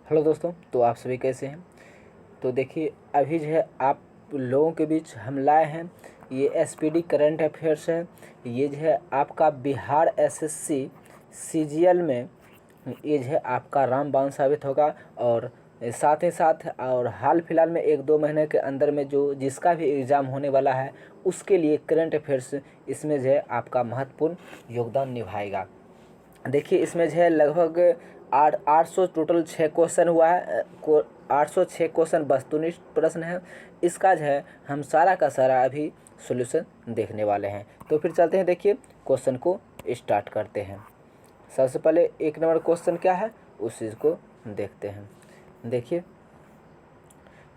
Hello दोस्तों, तो आप सभी कैसे हैं। तो देखिए, अभी जो है आप लोगों के बीच हम लाए हैं ये एसपीडी करंट अफेयर्स है। ये जो है आपका बिहार एसएससी सीजीएल में ये जो है आपका रामबाण साबित होगा। और साथ ही साथ और हाल फिलहाल में 1-2 महीने के अंदर में जो जिसका भी एग्ज़ाम होने वाला है उसके लिए करंट अफेयर्स इसमें जो है आपका महत्वपूर्ण योगदान निभाएगा। देखिए, इसमें जो है लगभग 800 टोटल 6 क्वेश्चन हुआ है। 806 क्वेश्चन वस्तुनिष्ठ प्रश्न है। इसका जो है हम सारा का सारा अभी सॉल्यूशन देखने वाले हैं। तो फिर चलते हैं, देखिए क्वेश्चन को स्टार्ट करते हैं। सबसे पहले 1 नंबर क्वेश्चन क्या है उस चीज़ को देखते हैं। देखिए,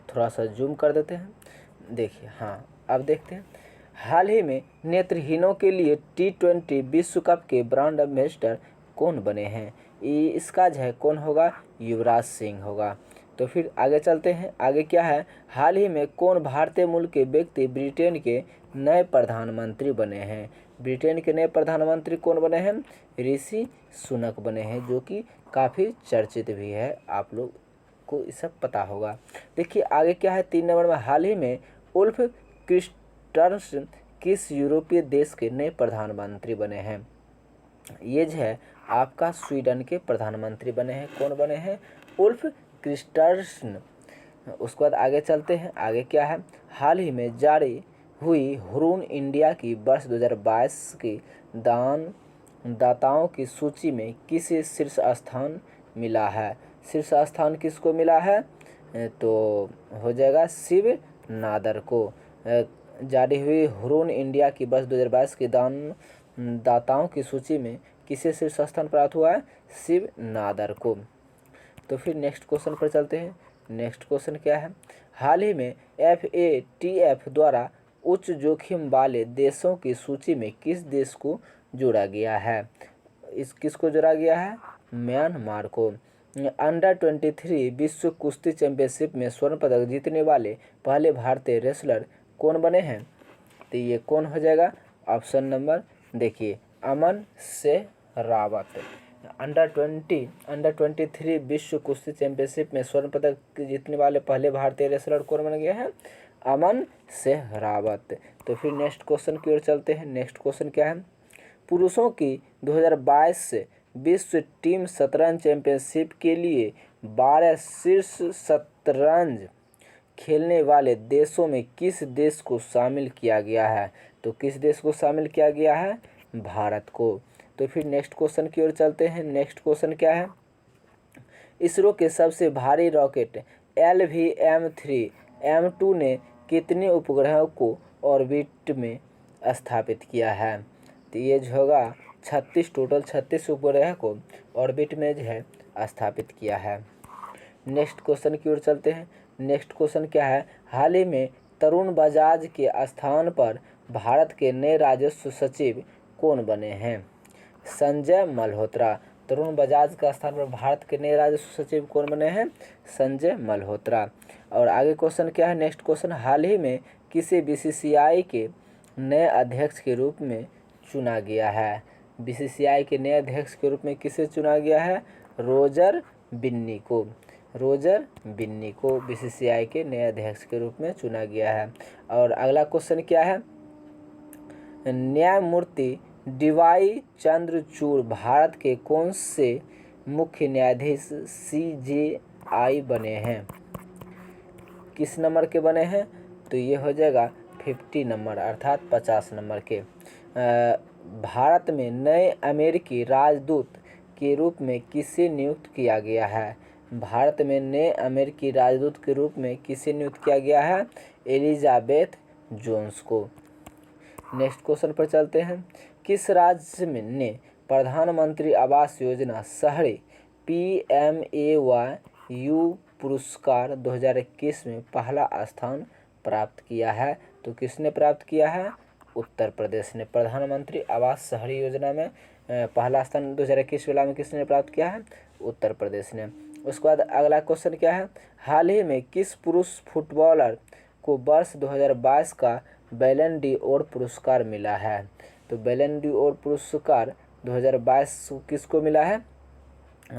थोड़ा सा जूम कर देते हैं। देखिए, हाँ, अब देखते हैं। हाल ही में नेत्रहीनों के लिए T20 विश्व कप के ब्रांड एम्बेसडर कौन बने हैं। इसका जो है कौन होगा, युवराज सिंह होगा। तो फिर आगे चलते हैं। आगे क्या है, हाल ही में कौन भारतीय मूल के व्यक्ति ब्रिटेन के नए प्रधानमंत्री बने हैं। ब्रिटेन के नए प्रधानमंत्री कौन बने हैं, ऋषि सुनक बने हैं, जो कि काफ़ी चर्चित भी है, आप लोग को ये सब पता होगा। देखिए आगे क्या है, 3 नंबर में हाल ही में उल्फ क्रिस्टर्स किस यूरोपीय देश के नए प्रधानमंत्री बने हैं। ये जो है आपका स्वीडन के प्रधानमंत्री बने हैं। कौन बने हैं, उल्फ क्रिस्टर्सन। उसके बाद आगे चलते हैं। आगे क्या है, हाल ही में जारी हुई हुरून इंडिया की वर्ष 2022 की दाताओं की सूची में किसे शीर्ष स्थान मिला है। शीर्ष स्थान किसको मिला है, तो हो जाएगा शिव नादर को। जारी हुई हुरून इंडिया की वर्ष 2022 की दाताओं की सूची में किसे शीर्ष स्थान प्राप्त हुआ है, शिव नादर को। तो फिर नेक्स्ट क्वेश्चन पर चलते हैं। नेक्स्ट क्वेश्चन क्या है, हाल ही में FATF द्वारा उच्च जोखिम वाले देशों की सूची में किस देश को जोड़ा गया है। इस किसको जोड़ा गया है, म्यांमार को। अंडर-23 विश्व कुश्ती चैंपियनशिप में स्वर्ण पदक जीतने वाले पहले भारतीय रेसलर कौन बने हैं। तो ये कौन हो जाएगा, ऑप्शन नंबर देखिए, अमन सेहरावत। अंडर-23 विश्व कुश्ती चैंपियनशिप में स्वर्ण पदक जीतने वाले पहले भारतीय रेसलर कौन बन गए हैं, अमन सेहरावत। तो फिर नेक्स्ट क्वेश्चन की ओर चलते हैं। नेक्स्ट क्वेश्चन क्या है, पुरुषों की 2022 विश्व टीम शतरंज चैंपियनशिप के लिए 12 शीर्ष शतरंज खेलने वाले देशों में किस देश को शामिल किया गया है। तो किस देश को शामिल किया गया है, भारत को। तो फिर नेक्स्ट क्वेश्चन की ओर चलते हैं। नेक्स्ट क्वेश्चन क्या है, इसरो के सबसे भारी रॉकेट LVM-3 ने कितने उपग्रहों को ऑर्बिट में स्थापित किया है। तो ये जो होगा 36 उपग्रह को ऑर्बिट में जो है स्थापित किया है। नेक्स्ट क्वेश्चन की ओर चलते हैं। नेक्स्ट क्वेश्चन क्या है, हाल ही में तरुण बजाज के स्थान पर भारत के नए राजस्व सचिव कौन बने हैं, संजय मल्होत्रा। तरुण बजाज का स्थान पर भारत के नए राजस्व सचिव कौन बने हैं, संजय मल्होत्रा। और आगे क्वेश्चन क्या है, नेक्स्ट क्वेश्चन, हाल ही में किसे BCCI के नए अध्यक्ष के रूप में चुना गया है। BCCI के नए अध्यक्ष के रूप में किसे चुना गया है, रोजर बिन्नी को। रोजर बिन्नी को BCCI के नए अध्यक्ष के रूप में चुना गया है। और अगला क्वेश्चन क्या है, न्यायमूर्ति DY चंद्रचूड़ भारत के कौन से मुख्य न्यायाधीश CJI बने हैं, किस नंबर के बने हैं। तो ये हो जाएगा 50 नंबर अर्थात 50 नंबर के। भारत में नए अमेरिकी राजदूत के रूप में किसे नियुक्त किया गया है। भारत में नए अमेरिकी राजदूत के रूप में किसे नियुक्त किया गया है, एलिजाबेथ जोन्स को। नेक्स्ट क्वेश्चन पर चलते हैं, किस राज्य ने प्रधानमंत्री आवास योजना शहरी PMAYU पुरस्कार 2021 में पहला स्थान प्राप्त किया है। तो किसने प्राप्त किया है, उत्तर प्रदेश ने। प्रधानमंत्री आवास शहरी योजना में पहला स्थान 2021 वाला में किसने प्राप्त किया है, उत्तर प्रदेश ने। उसके बाद अगला क्वेश्चन क्या है, हाल ही में किस पुरुष फुटबॉलर को वर्ष 2022 का बैलन डी ओर पुरस्कार मिला है। तो बैलन डी ओर पुरस्कार 2022 किसको मिला है,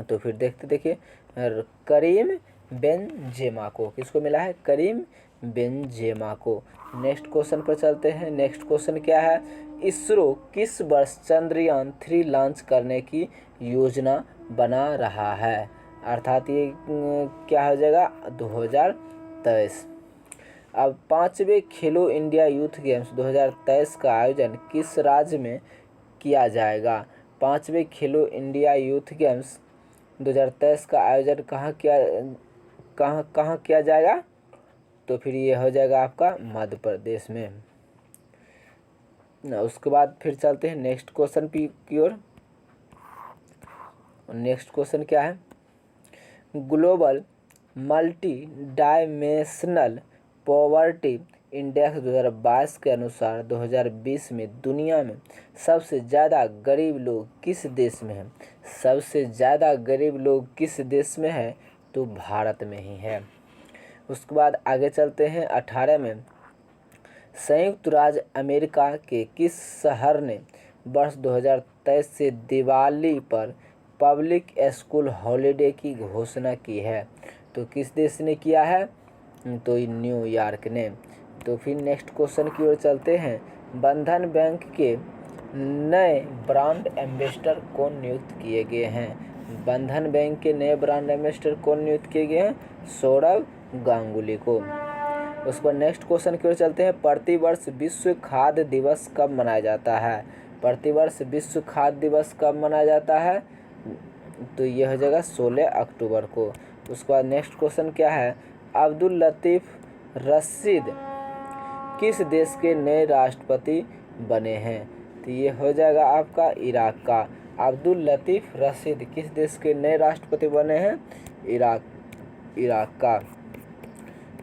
तो फिर देखिए करीम बेंजेमा को। किसको मिला है? करीम बेंजेमा को। नेक्स्ट क्वेश्चन पर चलते हैं। नेक्स्ट क्वेश्चन क्या है? इसरो किस वर्ष चंद्रयान 3 लॉन्च करने की योजना बना रहा है? अर्थात ये क्या हो जाएगा? 2023। अब 5वें खेलो इंडिया यूथ गेम्स 2023 का आयोजन किस राज्य में किया जाएगा? 5वें खेलो इंडिया यूथ गेम्स 2023 का आयोजन कहाँ किया जाएगा? तो फिर ये हो जाएगा आपका मध्य प्रदेश में। उसके बाद फिर चलते हैं नेक्स्ट क्वेश्चन की ओर। नेक्स्ट क्वेश्चन क्या है? Global multi dimensional poverty index 2022 के अनुसार 2020 में दुनिया में सबसे ज़्यादा गरीब लोग किस देश में हैं? सबसे ज़्यादा गरीब लोग किस देश में है? तो भारत में ही है। उसके बाद आगे चलते हैं 18 में। संयुक्त राज्य अमेरिका के किस शहर ने वर्ष 2023 से दिवाली पर पब्लिक स्कूल हॉलिडे की घोषणा की है? तो किस देश ने किया है? तो न्यूयॉर्क ने। तो फिर नेक्स्ट क्वेश्चन की ओर चलते हैं। बंधन बैंक के नए ब्रांड एम्बेसडर कौन नियुक्त किए गए हैं? बंधन बैंक के नए ब्रांड एम्बेसडर कौन नियुक्त किए गए हैं? सौरभ गांगुली को। उस पर नेक्स्ट क्वेश्चन की ओर चलते हैं। प्रतिवर्ष विश्व खाद्य दिवस कब मनाया जाता है? प्रतिवर्ष विश्व खाद्य दिवस कब मनाया जाता है? तो यह हो जाएगा 16 अक्टूबर को। उसके बाद नेक्स्ट क्वेश्चन क्या है? अब्दुल लतीफ़ रशीद किस देश के नए राष्ट्रपति बने हैं? तो ये हो जाएगा आपका इराक का। अब्दुल लतीफ़ रशीद किस देश के नए राष्ट्रपति बने हैं? इराक का।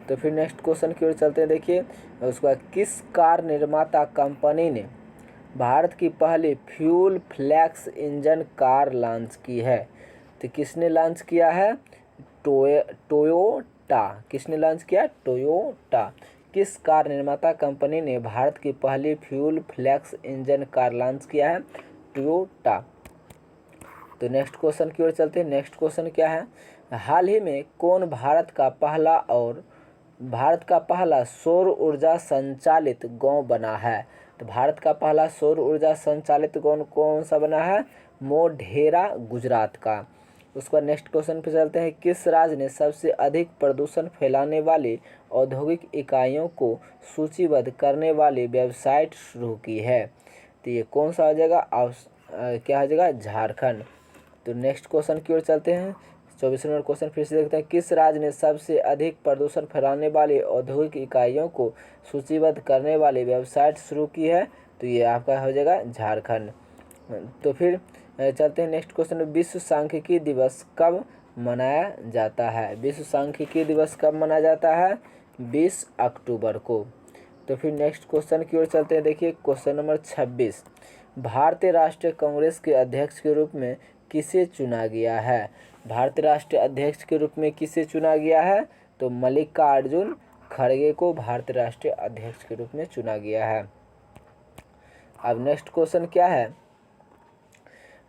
तो फिर नेक्स्ट क्वेश्चन की ओर चलते हैं। देखिए उसके बाद किस कार निर्माता कंपनी ने भारत की पहली fuel flex engine car launch की है? तो किसने लॉन्च किया है? टोयोटा। किसने लॉन्च किया? टोयोटा। किस कार निर्माता कंपनी ने भारत की पहली fuel flex engine car launch किया है? टोयोटा। तो नेक्स्ट क्वेश्चन की ओर चलते हैं। नेक्स्ट क्वेश्चन क्या है? हाल ही में कौन भारत का पहला सौर ऊर्जा संचालित गांव बना है? तो भारत का पहला सौर ऊर्जा संचालित गांव कौन सा बना है? मोढेरा, गुजरात का। उसका नेक्स्ट क्वेश्चन पे चलते हैं। किस राज्य ने सबसे अधिक प्रदूषण फैलाने वाली औद्योगिक इकाइयों को सूचीबद्ध करने वाली वेबसाइट शुरू की है? तो ये कौन सा हो जाएगा? क्या हो जाएगा? झारखंड। तो नेक्स्ट क्वेश्चन की ओर चलते हैं। 24 नंबर क्वेश्चन फिर से देखते हैं। किस राज्य ने सबसे अधिक प्रदूषण फैलाने वाली औद्योगिक इकाइयों को सूचीबद्ध करने वाली वेबसाइट शुरू की है? तो ये आपका हो जाएगा झारखंड। तो फिर चलते हैं नेक्स्ट क्वेश्चन। विश्व सांख्यिकी दिवस कब मनाया जाता है? विश्व सांख्यिकी दिवस कब मनाया जाता है? 20 अक्टूबर को। तो फिर नेक्स्ट क्वेश्चन की ओर चलते हैं। देखिए क्वेश्चन नंबर 26। भारतीय राष्ट्रीय कांग्रेस के अध्यक्ष के रूप में किसे चुना गया है? भारतीय राष्ट्रीय अध्यक्ष के रूप में किसे चुना गया है? तो मल्लिकार्जुन खड़गे को भारतीय राष्ट्रीय अध्यक्ष के रूप में चुना गया है। अब नेक्स्ट क्वेश्चन क्या है?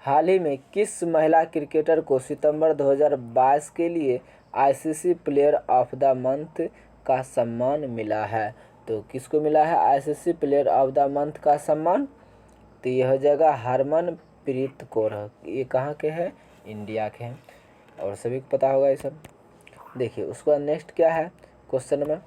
हाल ही में किस महिला क्रिकेटर को सितंबर 2022 के लिए ICC player of the month का सम्मान मिला है? तो किसको मिला है ICC player of the month का सम्मान? तो यह हो जाएगा हरमनप्रीत कौर। ये कहाँ के हैं? इंडिया के हैं और सभी को पता होगा ये सब। देखिए उसके बाद नेक्स्ट क्या है क्वेश्चन में?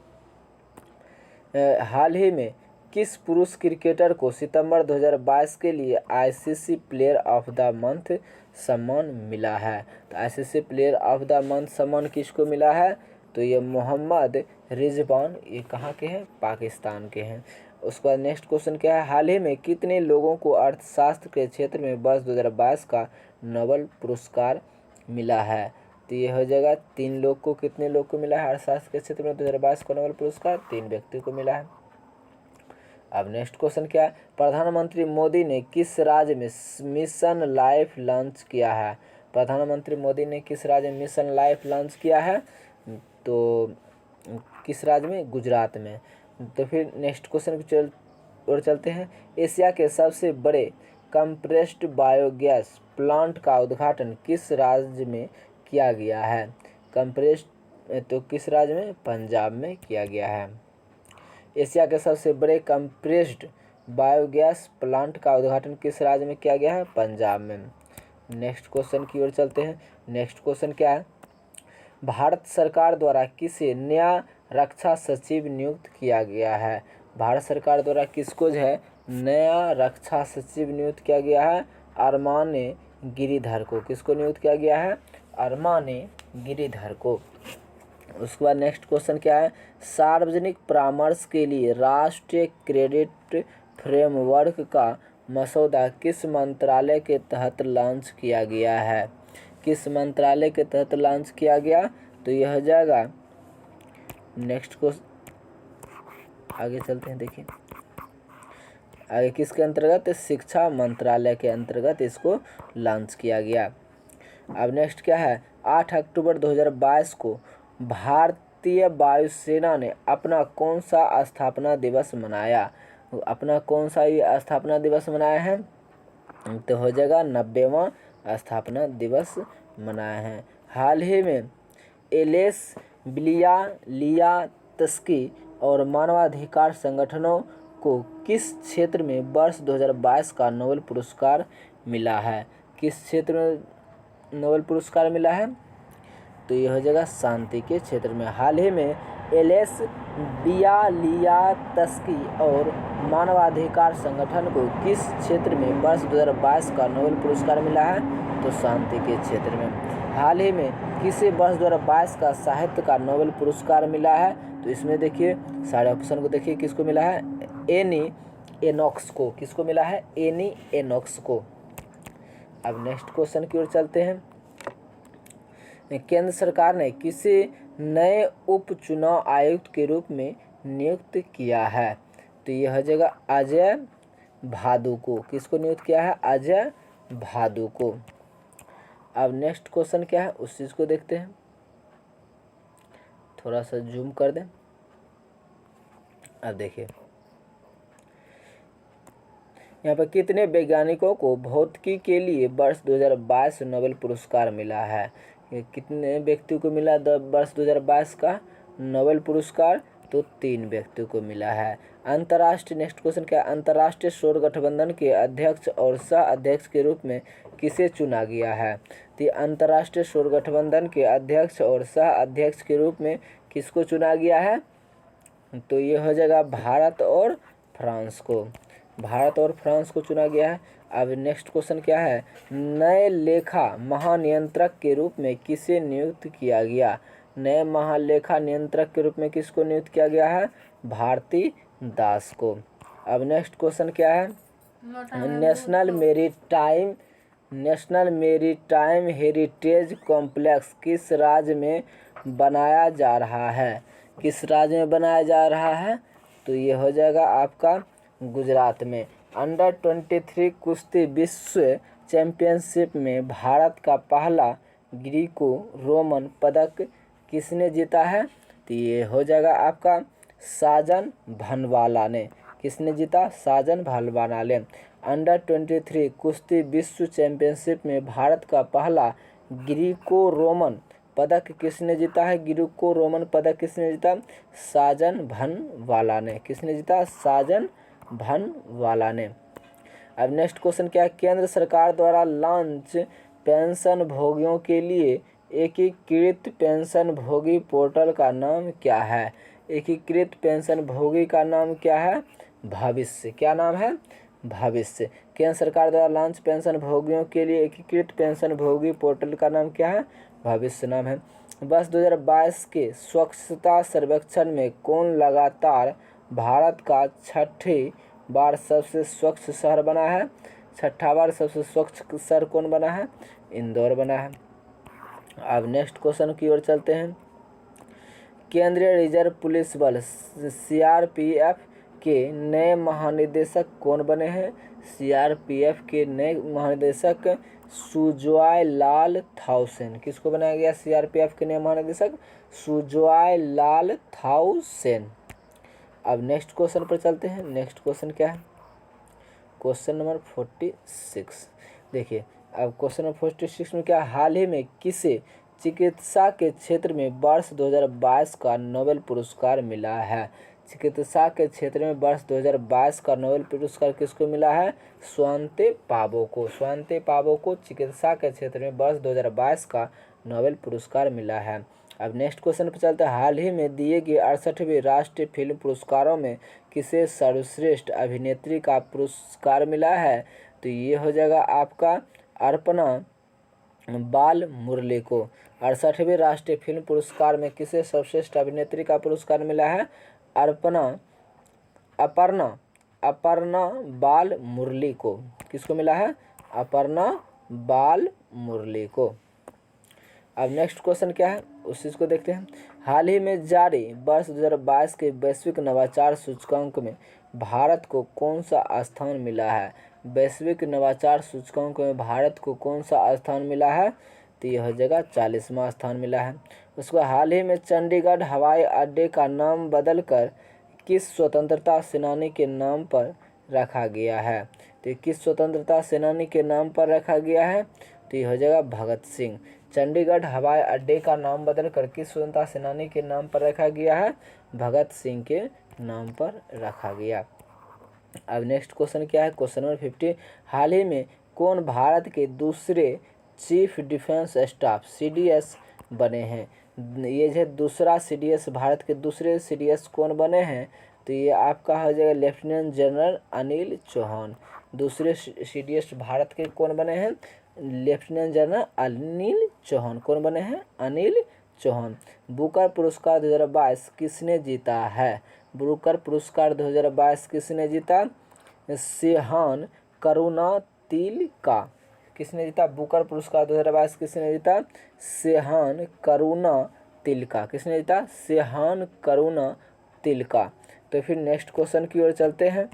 हाल ही में किस पुरुष क्रिकेटर को सितंबर 2022 के लिए ICC player of the month सम्मान मिला है? तो ICC player of the month सम्मान किसको मिला है? तो ये मोहम्मद रिजवान। ये कहाँ के हैं? पाकिस्तान के हैं। उसके बाद नेक्स्ट क्वेश्चन क्या है? हाल ही में कितने लोगों को अर्थशास्त्र के क्षेत्र में वर्ष 2022 का नोबेल पुरस्कार मिला है? तो ये हो जाएगा 3 लोग को। कितने लोग को मिला है अर्थशास्त्र के क्षेत्र में 2022 का नोबेल पुरस्कार? 3 व्यक्ति को मिला है। अब नेक्स्ट क्वेश्चन क्या है? प्रधानमंत्री मोदी ने किस राज्य में मिशन लाइफ लॉन्च किया है? प्रधानमंत्री मोदी ने किस राज्य में मिशन लाइफ लॉन्च किया है? तो किस राज्य में? गुजरात में। तो फिर नेक्स्ट क्वेश्चन और चलते हैं। एशिया के सबसे बड़े कंप्रेस्ड बायोगैस प्लांट का उद्घाटन किस राज्य में किया गया है? कंप्रेस्ड तो किस राज्य में? पंजाब में किया गया है। एशिया के सबसे बड़े कंप्रेस्ड बायोगैस प्लांट का उद्घाटन किस राज्य में किया गया है? पंजाब में। नेक्स्ट क्वेश्चन की ओर चलते हैं। नेक्स्ट क्वेश्चन क्या है? भारत सरकार द्वारा किसे नया रक्षा सचिव नियुक्त किया गया है? भारत सरकार द्वारा किसको जो है नया रक्षा सचिव नियुक्त किया गया है? अरमाने गिरिधर को। किसको नियुक्त किया गया है? अरमाने गिरिधर को। उसके बाद नेक्स्ट क्वेश्चन क्या है? सार्वजनिक परामर्श के लिए राष्ट्रीय क्रेडिट फ्रेमवर्क का मसौदा किस मंत्रालय के तहत लॉन्च किया गया है? किस मंत्रालय के तहत लॉन्च किया गया? तो यह हो जाएगा नेक्स्ट क्वेश्चन। आगे चलते हैं, देखिए आगे किसके अंतर्गत? शिक्षा मंत्रालय के अंतर्गत इसको लॉन्च किया गया। अब नेक्स्ट क्या है? 8 अक्टूबर 2022 को भारतीय वायुसेना ने अपना कौन सा स्थापना दिवस मनाया? अपना कौन सा ये स्थापना दिवस मनाया है? तो हो जाएगा 90वां स्थापना दिवस मनाया है। हाल ही में एलेस बिलियालियात्स्की और मानवाधिकार संगठनों को किस क्षेत्र में वर्ष 2022 का नोबेल पुरस्कार मिला है? किस क्षेत्र में नोबेल पुरस्कार मिला है? तो यह हो जाएगा शांति के क्षेत्र में। हाल ही में एलेस बिलियालियात्स्की और मानवाधिकार संगठन को किस क्षेत्र में वर्ष 2022 का नोबेल पुरस्कार मिला है? तो शांति के क्षेत्र में। हाल ही में किसे वर्ष 2022 का साहित्य का नोबेल पुरस्कार मिला है? तो इसमें देखिए सारे ऑप्शन को देखिए, किसको मिला है? एनी एनॉक्स को। किसको मिला है? एनी एनॉक्स को। अब नेक्स्ट क्वेश्चन की ओर चलते हैं। केंद्र सरकार ने किसे नए उप चुनाव आयुक्त के रूप में नियुक्त किया है? तो यह हो जाएगा अजय भादु को। किसको नियुक्त किया है? अजय भादु को। अब नेक्स्ट क्वेश्चन क्या है उस चीज़ को देखते हैं, थोड़ा सा जूम कर दें। अब देखिए यहाँ पर कितने वैज्ञानिकों को भौतिकी के लिए वर्ष 2022 नोबेल पुरस्कार मिला है? ये कितने व्यक्तियों को मिला वर्ष 2022 का नोबेल पुरस्कार? तो 3 व्यक्तियों को मिला है। अंतर्राष्ट्रीय नेक्स्ट क्वेश्चन क्या? अंतर्राष्ट्रीय सौर गठबंधन के अध्यक्ष और सह अध्यक्ष के रूप में किसे चुना गया है? तो अंतर्राष्ट्रीय सौर गठबंधन के अध्यक्ष और सह अध्यक्ष के रूप में किसको चुना गया है? तो ये हो जाएगा भारत और फ्रांस को। भारत और फ्रांस को चुना गया है। अब नेक्स्ट क्वेश्चन क्या है? नए लेखा महानियंत्रक के रूप में किसे नियुक्त किया गया? नए महालेखा नियंत्रक के रूप में किसको नियुक्त किया गया है? भारती दास को। अब नेक्स्ट क्वेश्चन क्या है? नेशनल मेरीटाइम हेरिटेज कॉम्प्लेक्स किस राज्य में बनाया जा रहा है? किस राज्य में बनाया जा रहा है? तो ये हो जाएगा आपका गुजरात में। अंडर 23 कुश्ती विश्व चैंपियनशिप में भारत का पहला ग्रीको रोमन पदक किसने जीता है? तो ये हो जाएगा आपका साजन भनवाला ने। किसने जीता? साजन भनवाला ने। अंडर 23 कुश्ती विश्व चैंपियनशिप में भारत का पहला ग्रीको रोमन पदक किसने जीता है? ग्रीको रोमन पदक किसने जीता? साजन भनवाला ने। किसने जीता? साजन भनवाला ने। अब नेक्स्ट क्वेश्चन क्या है? केंद्र सरकार द्वारा लॉन्च पेंशन भोगियों के लिए एकीकृत पेंशन भोगी पोर्टल का नाम क्या है? एकीकृत पेंशन भोगी का नाम क्या है? भविष्य। क्या नाम है? भविष्य। केंद्र सरकार द्वारा लॉन्च पेंशन भोगियों के लिए एकीकृत पेंशन भोगी पोर्टल का नाम क्या है? भविष्य नाम है। वर्ष 2022 के स्वच्छता सर्वेक्षण में कौन लगातार भारत का 6ठी बार सबसे स्वच्छ शहर बना है? 6ठा बार सबसे स्वच्छ शहर कौन बना है? इंदौर बना है। अब नेक्स्ट क्वेश्चन की ओर चलते हैं। केंद्रीय रिजर्व पुलिस बल सीआरपीएफ के नए महानिदेशक कौन बने हैं? सीआरपीएफ के नए महानिदेशक सुजॉय लाल थाउसेन। किसको बनाया गया सीआरपीएफ के नए महानिदेशक? सुजॉय लाल थाउसेन। अब नेक्स्ट क्वेश्चन पर चलते हैं। नेक्स्ट क्वेश्चन क्या है? Question number 46। देखिए अब क्वेश्चन नंबर 46 में क्या? हाल ही में किसे चिकित्सा के क्षेत्र में वर्ष 2022 का नोबेल पुरस्कार मिला है। चिकित्सा के क्षेत्र में वर्ष 2022 का नोबेल पुरस्कार किसको मिला है? स्वांते पावो को। स्वांते पावो को चिकित्सा के क्षेत्र में वर्ष 2022 का नोबेल पुरस्कार मिला है। अब नेक्स्ट क्वेश्चन पर चलते हैं। हाल ही में दिए गए 68वें राष्ट्रीय फिल्म पुरस्कारों में किसे सर्वश्रेष्ठ अभिनेत्री का पुरस्कार मिला है? तो ये हो जाएगा आपका अर्पणा बाल मुरली को। 68वें राष्ट्रीय फिल्म पुरस्कार में किसे सर्वश्रेष्ठ अभिनेत्री का पुरस्कार मिला है? अपर्णा बाल मुरली को। किसको मिला है? अपर्णा बाल मुरली को। अब नेक्स्ट क्वेश्चन क्या है उस चीज़ को देखते हैं। हाल ही में जारी वर्ष 2022 के वैश्विक नवाचार सूचकांक में भारत को कौन सा स्थान मिला है? वैश्विक नवाचार सूचकांक में भारत को कौन सा स्थान मिला है? तो यह हो जाएगा 40वां स्थान मिला है। उसको हाल ही में चंडीगढ़ हवाई अड्डे का नाम बदलकर किस स्वतंत्रता सेनानी के नाम पर रखा गया है? तो किस स्वतंत्रता सेनानी के नाम पर रखा गया है? तो यह हो जाएगा भगत सिंह। चंडीगढ़ हवाई अड्डे का नाम बदलकर किस स्वतंत्रता सेनानी के नाम पर रखा गया है? भगत सिंह के नाम पर रखा गया। अब नेक्स्ट क्वेश्चन क्या है? Question number 50। हाल ही में कौन भारत के दूसरे चीफ डिफेंस स्टाफ CDS बने हैं? ये जो दूसरा CDS, भारत के दूसरे CDS कौन बने हैं? तो ये आपका हो जाएगा लेफ्टिनेंट जनरल अनिल चौहान। दूसरे CDS भारत के कौन बने हैं? Lieutenant general Anil Chauhan. कौन बने हैं? अनिल चौहान। बुकर पुरस्कार 2022 किसने जीता है? बुकर पुरस्कार 2022 किसने जीता? सेहान करुणातिलका। किसने जीता? बुकर पुरस्कार 2022 किसने जीता? सेहान करुणातिलका। किसने जीता? सेहान करुणातिलका। तो फिर नेक्स्ट क्वेश्चन की ओर चलते हैं।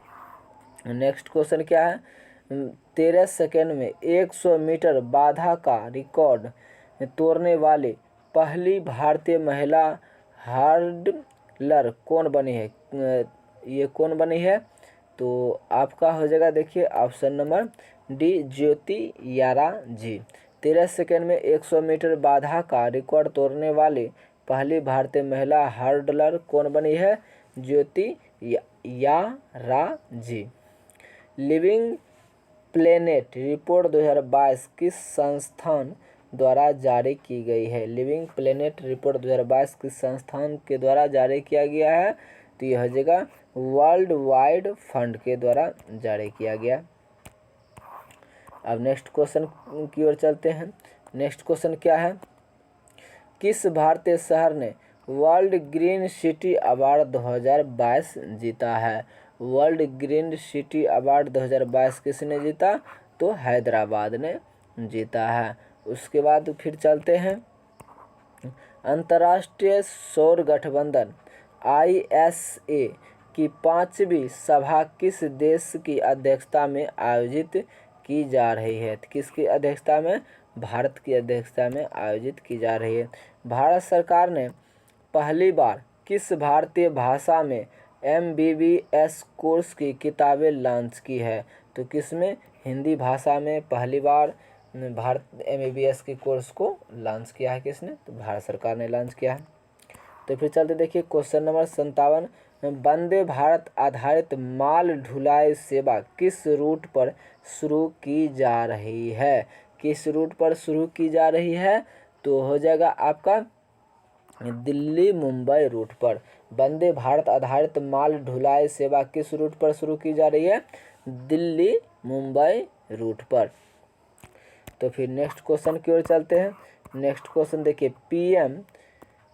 नेक्स्ट क्वेश्चन क्या है? 13 सेकेंड में 100 मीटर बाधा का रिकॉर्ड तोड़ने वाली पहली भारतीय महिला हार्डलर कौन बनी है? ये कौन बनी है? तो आपका हो जाएगा देखिए ऑप्शन नंबर डी, ज्योति यारा जी। 13 सेकेंड में 100 मीटर बाधा का रिकॉर्ड तोड़ने वाली पहली भारतीय महिला हार्डलर कौन बनी है? ज्योति यारा जी। लिविंग प्लेनेट रिपोर्ट 2022 किस संस्थान द्वारा जारी की गई है? लिविंग प्लेनेट रिपोर्ट 2022 किस संस्थान के द्वारा जारी किया गया है? तो यह हो जाएगा वर्ल्ड वाइड फंड के द्वारा जारी किया गया। अब नेक्स्ट क्वेश्चन की ओर चलते हैं। नेक्स्ट क्वेश्चन क्या है? किस भारतीय शहर ने वर्ल्ड ग्रीन सिटी अवार्ड 2022 जीता है? वर्ल्ड ग्रीन सिटी अवार्ड 2022 किसने जीता? तो हैदराबाद ने जीता है। उसके बाद फिर चलते हैं। अंतर्राष्ट्रीय सौर गठबंधन ISA की 5वीं सभा किस देश की अध्यक्षता में आयोजित की जा रही है? किसकी अध्यक्षता में? भारत की अध्यक्षता में आयोजित की जा रही है। भारत सरकार ने पहली बार किस भारतीय भाषा में MBBS कोर्स की किताबें लॉन्च की है? तो किसमें? हिंदी भाषा में पहली बार भारत MBBS के कोर्स को लॉन्च किया है। किसने? तो भारत सरकार ने लॉन्च किया है। तो फिर चलते देखिए क्वेश्चन नंबर 57। वंदे भारत आधारित माल ढुलाई सेवा किस रूट पर शुरू की जा रही है? किस रूट पर शुरू की जा रही है? तो हो जाएगा आपका दिल्ली मुंबई रूट पर। वंदे भारत आधारित माल ढुलाई सेवा किस रूट पर शुरू की जा रही है? दिल्ली मुंबई रूट पर। तो फिर नेक्स्ट क्वेश्चन की ओर चलते हैं। नेक्स्ट क्वेश्चन देखिए, PM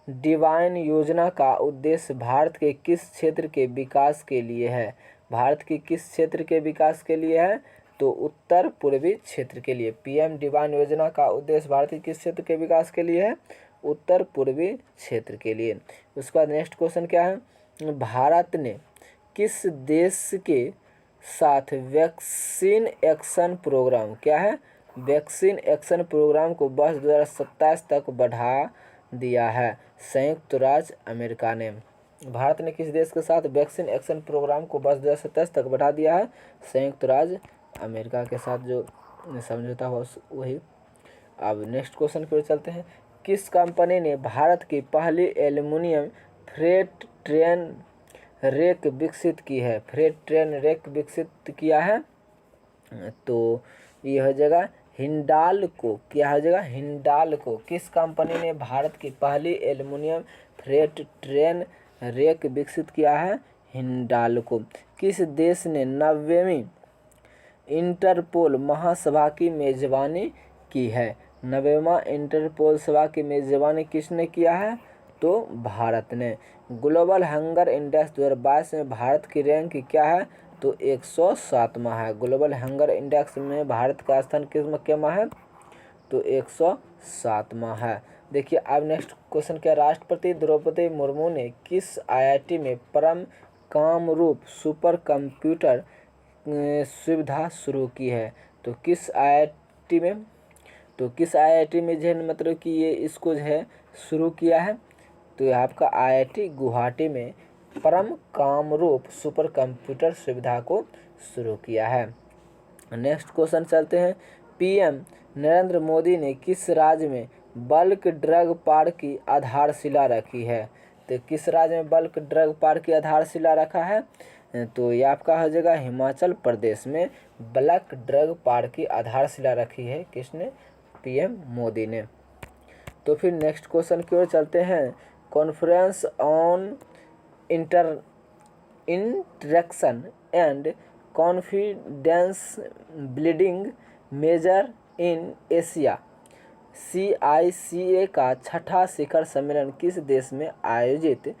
डिवाइन योजना का उद्देश्य भारत के किस क्षेत्र के विकास के लिए है? भारत के किस क्षेत्र के विकास के लिए है? तो उत्तर पूर्वी क्षेत्र के लिए। PM डिवाइन योजना का उद्देश्य भारत के किस क्षेत्र के विकास के लिए है? उत्तर पूर्वी क्षेत्र के लिए। उसके बाद नेक्स्ट क्वेश्चन क्या है? भारत ने किस देश के साथ वैक्सीन एक्शन प्रोग्राम, क्या है? वैक्सीन एक्शन प्रोग्राम को वर्ष 2027 तक बढ़ा दिया है? संयुक्त राज्य अमेरिका ने। भारत ने किस देश के साथ वैक्सीन एक्शन प्रोग्राम को वर्ष 2027 तक बढ़ा दिया है? संयुक्त राज्य अमेरिका के साथ जो समझौता हुआ वही। अब नेक्स्ट क्वेश्चन की ओर चलते हैं। किस कंपनी ने भारत की पहली एल्युमिनियम फ्रेट ट्रेन रेक विकसित की है? फ्रेट ट्रेन रेक विकसित किया है, तो ये हो जाएगा हिंडाल्को। क्या हो जाएगा? हिंडाल्को। किस कंपनी ने भारत की पहली एल्युमिनियम फ्रेट ट्रेन रेक विकसित किया है? हिंडाल्को। किस देश ने 90वीं इंटरपोल महासभा की मेजबानी की है? 90वां इंटरपोल सभा की मेजबानी किसने किया है? तो भारत ने। ग्लोबल हंगर इंडेक्स 2022 में भारत की रैंक क्या है? तो 107वां है। ग्लोबल हंगर इंडेक्स में भारत का स्थान किसमें है? तो 107वां है। देखिए अब नेक्स्ट क्वेश्चन क्या, राष्ट्रपति द्रौपदी मुर्मू ने किस आईआईटी में परम कामरूप सुपर कंप्यूटर सुविधा शुरू की है? तो किस आईआईटी में? तो किस आईआईटी में जो है मतलब कि ये इसको जो है शुरू किया है? तो ये आपका आईआईटी गुवाहाटी में परम कामरूप सुपर कंप्यूटर सुविधा को शुरू किया है। नेक्स्ट क्वेश्चन चलते हैं, पीएम नरेंद्र मोदी ने किस राज्य में बल्क ड्रग पार्क की आधारशिला रखी है? तो किस राज्य में बल्क ड्रग पार्क की आधारशिला रखा है? तो ये आपका हो जाएगा हिमाचल प्रदेश में बल्क ड्रग पार्क की आधारशिला रखी है। किसने? पीएम मोदी ने। तो फिर नेक्स्ट क्वेश्चन की ओर चलते हैं, conference on interaction and confidence building major in Asia CICA का छठा शिखर सम्मेलन किस देश में आयोजित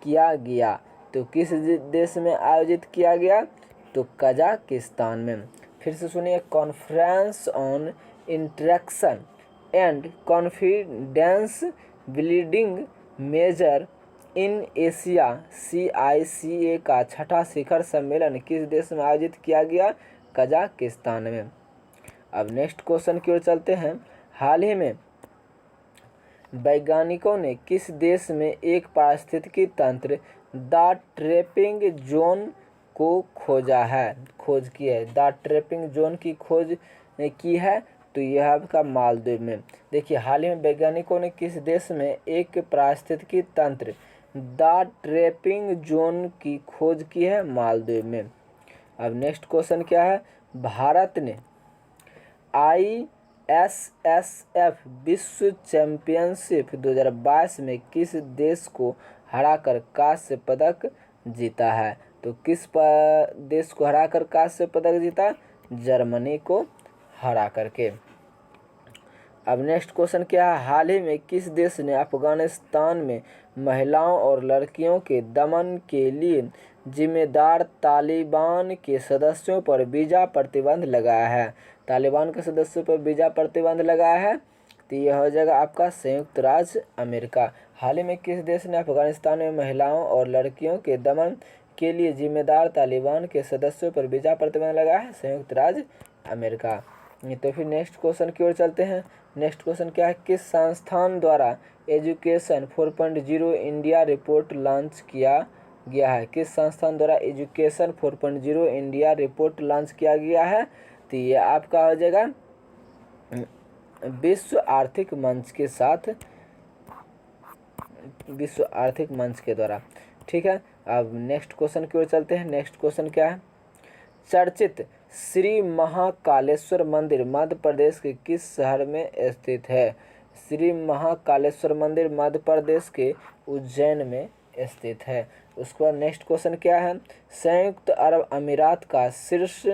किया गया? तो किस देश में आयोजित किया गया? तो कजाकिस्तान में। फिर से सुनिए, conference on interaction and confidence building major in Asia CICA का छठा शिखर सम्मेलन किस देश में आयोजित किया गया? कजाकिस्तान में। अब नेक्स्ट क्वेश्चन की ओर चलते हैं, हाल ही में वैज्ञानिकों ने किस देश में एक पारिस्थितिकी तंत्र द ट्रैपिंग जोन को खोजा है? खोज की है, द ट्रैपिंग जोन की खोज की है, तो यह आपका मालदीव में। देखिए हाल ही में वैज्ञानिकों ने किस देश में एक पारिस्थितिकी तंत्र द ट्रैपिंग जोन की खोज की है? मालदीव में। अब नेक्स्ट क्वेश्चन क्या है, भारत ने ISSF विश्व चैंपियनशिप 2022 में किस देश को हराकर कांस्य पदक जीता है? तो किस देश को हराकर कांस्य पदक जीता? जर्मनी को हरा करके। अब नेक्स्ट क्वेश्चन क्या है, हाल ही में किस देश ने अफगानिस्तान में महिलाओं और लड़कियों के दमन के लिए जिम्मेदार तालिबान के सदस्यों पर वीज़ा प्रतिबंध लगाया है? तालिबान के सदस्यों पर वीज़ा प्रतिबंध लगाया है, तो यह हो जाएगा आपका संयुक्त राज्य अमेरिका। हाल ही में किस देश ने अफगानिस्तान में महिलाओं और लड़कियों के दमन के लिए जिम्मेदार तालिबान के सदस्यों पर वीज़ा प्रतिबंध लगाया है? संयुक्त राज्य अमेरिका। तो फिर नेक्स्ट क्वेश्चन की ओर चलते हैं, नेक्स्ट क्वेश्चन क्या है, किस संस्थान द्वारा एजुकेशन 4.0 इंडिया रिपोर्ट लॉन्च किया गया है? किस संस्थान द्वारा एजुकेशन 4.0 इंडिया रिपोर्ट लॉन्च किया गया है? तो ये आपका हो जाएगा विश्व आर्थिक मंच के साथ, विश्व आर्थिक मंच के द्वारा। ठीक है, अब नेक्स्ट क्वेश्चन की ओर चलते हैं। नेक्स्ट क्वेश्चन क्या है, चर्चित श्री महाकालेश्वर मंदिर मध्य प्रदेश के किस शहर में स्थित है? श्री महाकालेश्वर मंदिर मध्य प्रदेश के उज्जैन में स्थित है। उसके बाद नेक्स्ट क्वेश्चन क्या है, संयुक्त अरब अमीरात का शीर्ष